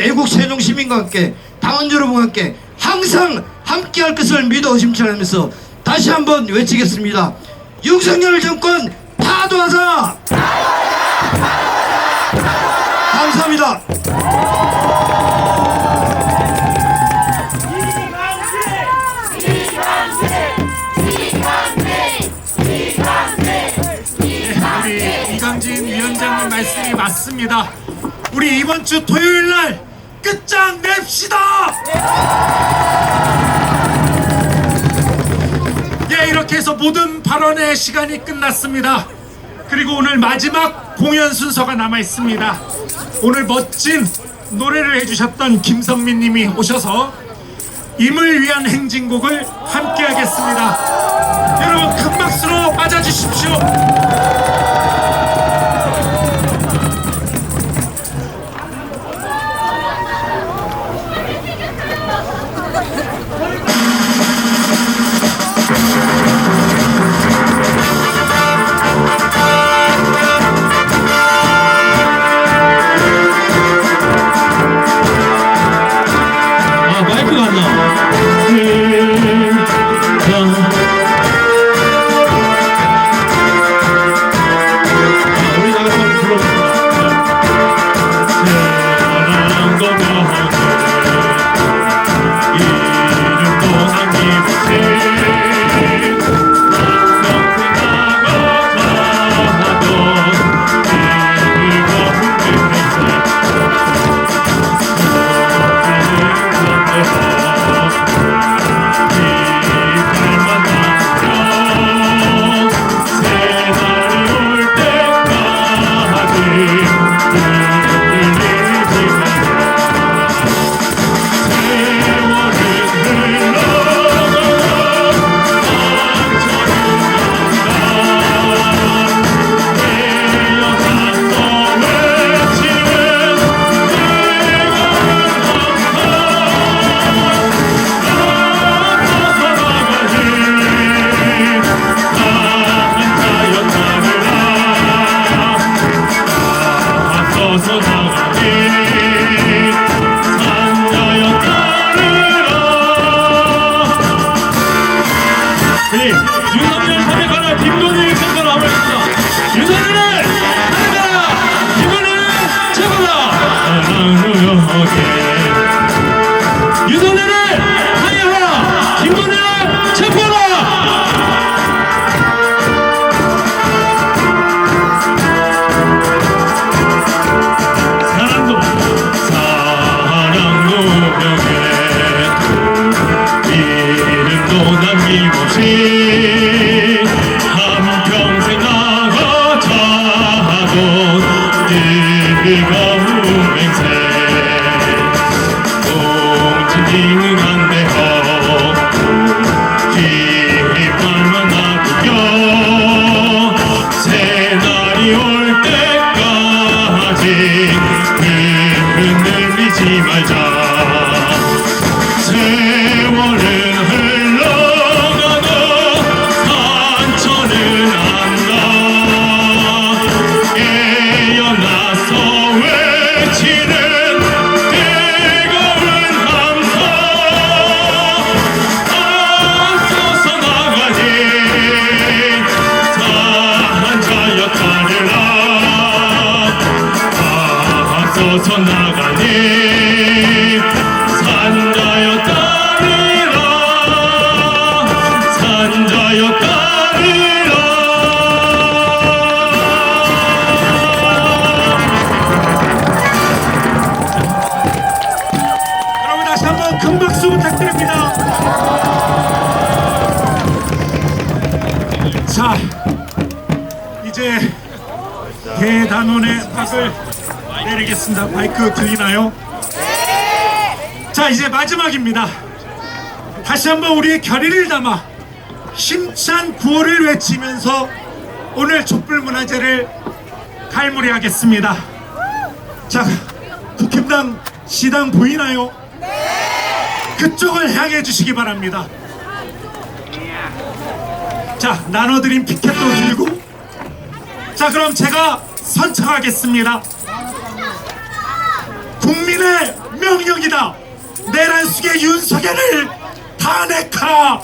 애국 세종 시민과 함께 당원 여러분과 함께 항상 함께할 것을 믿어 의심치 않으면서 다시 한번 외치겠습니다. 윤석열 정권 타도하자! 감사합니다. 우리 이강진 위원장님 말씀이 맞습니다. 우리 이번 주 토요일 날 끝장냅시다. 예, 이렇게 해서 모든 발언의 시간이 끝났습니다. 그리고 오늘 마지막 공연 순서가 남아 있습니다. 오늘 멋진 노래를 해주셨던 김성민 님이 오셔서 임을 위한 행진곡을 함께 하겠습니다. 여러분 큰 박수로 맞아주십시오. 마이크가 안 나와. 우리 나가서 한번 불러봅시다. 이름도 남김없이 윤석열 탄핵하라, 김건희 생각을 하고 있습니다. 윤석열을 탄핵하라, 김건희는 최고다. 윤석열을 탄핵하라, 김건희는 체포하라. 이름도 남김없이 한평생 나가자고 뜨거운 맹세 공진징응한 대허 깃발만 놔두며 새날이 올 때까지 흔들리지 말자. 되어서 나가니 산자여 따르라 산자여 따르라. 여러분 다시 한번 큰 박수 부탁드립니다. 자, 이제 대단원의 박을 내리겠습니다. 마이크 들리나요? 자, 이제 마지막입니다. 다시 한번 우리의 결의를 담아 힘찬 구호를 외치면서 오늘 촛불문화제를 갈무리하겠습니다. 자, 국힘당 시당 보이나요? 그쪽을 향해 주시기 바랍니다. 자, 나눠드린 피켓도 들고, 자, 그럼 제가 선창하겠습니다. 국민의 명령이다. 내란 속의 윤석열을 탄핵하라.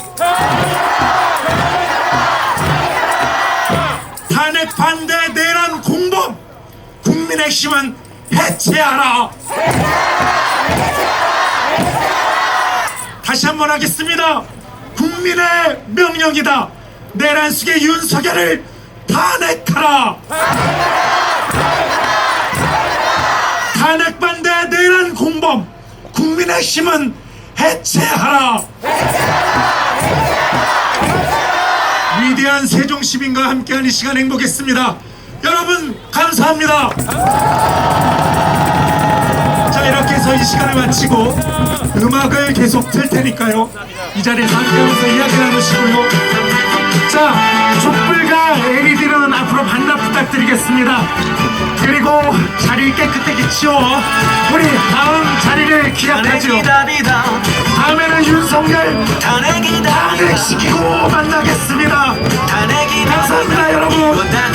탄핵 반대 내란 공범 국민의 힘은 해체하라. 다시 한번 하겠습니다. 국민의 명령이다. 내란 속의 윤석열을 탄핵하라. 탄핵 반대 내란 공범 국민의 힘은 해체하라. 위대한 세종시민과 함께하는 이 시간 행복했습니다. 여러분 감사합니다. 자, 이렇게 해서 이 시간을 마치고 음악을 계속 틀 테니까요, 이 자리에서 함께하면서 이야기 나누시고요. 자, 촛불과 LED는 앞으로 반납 부탁드리겠습니다. 그리고 자리 깨끗하게 치워 우리 다음 자리를 기약하죠. 다음에는 윤석열 탄핵시키고 만나겠습니다. 감사합니다 여러분.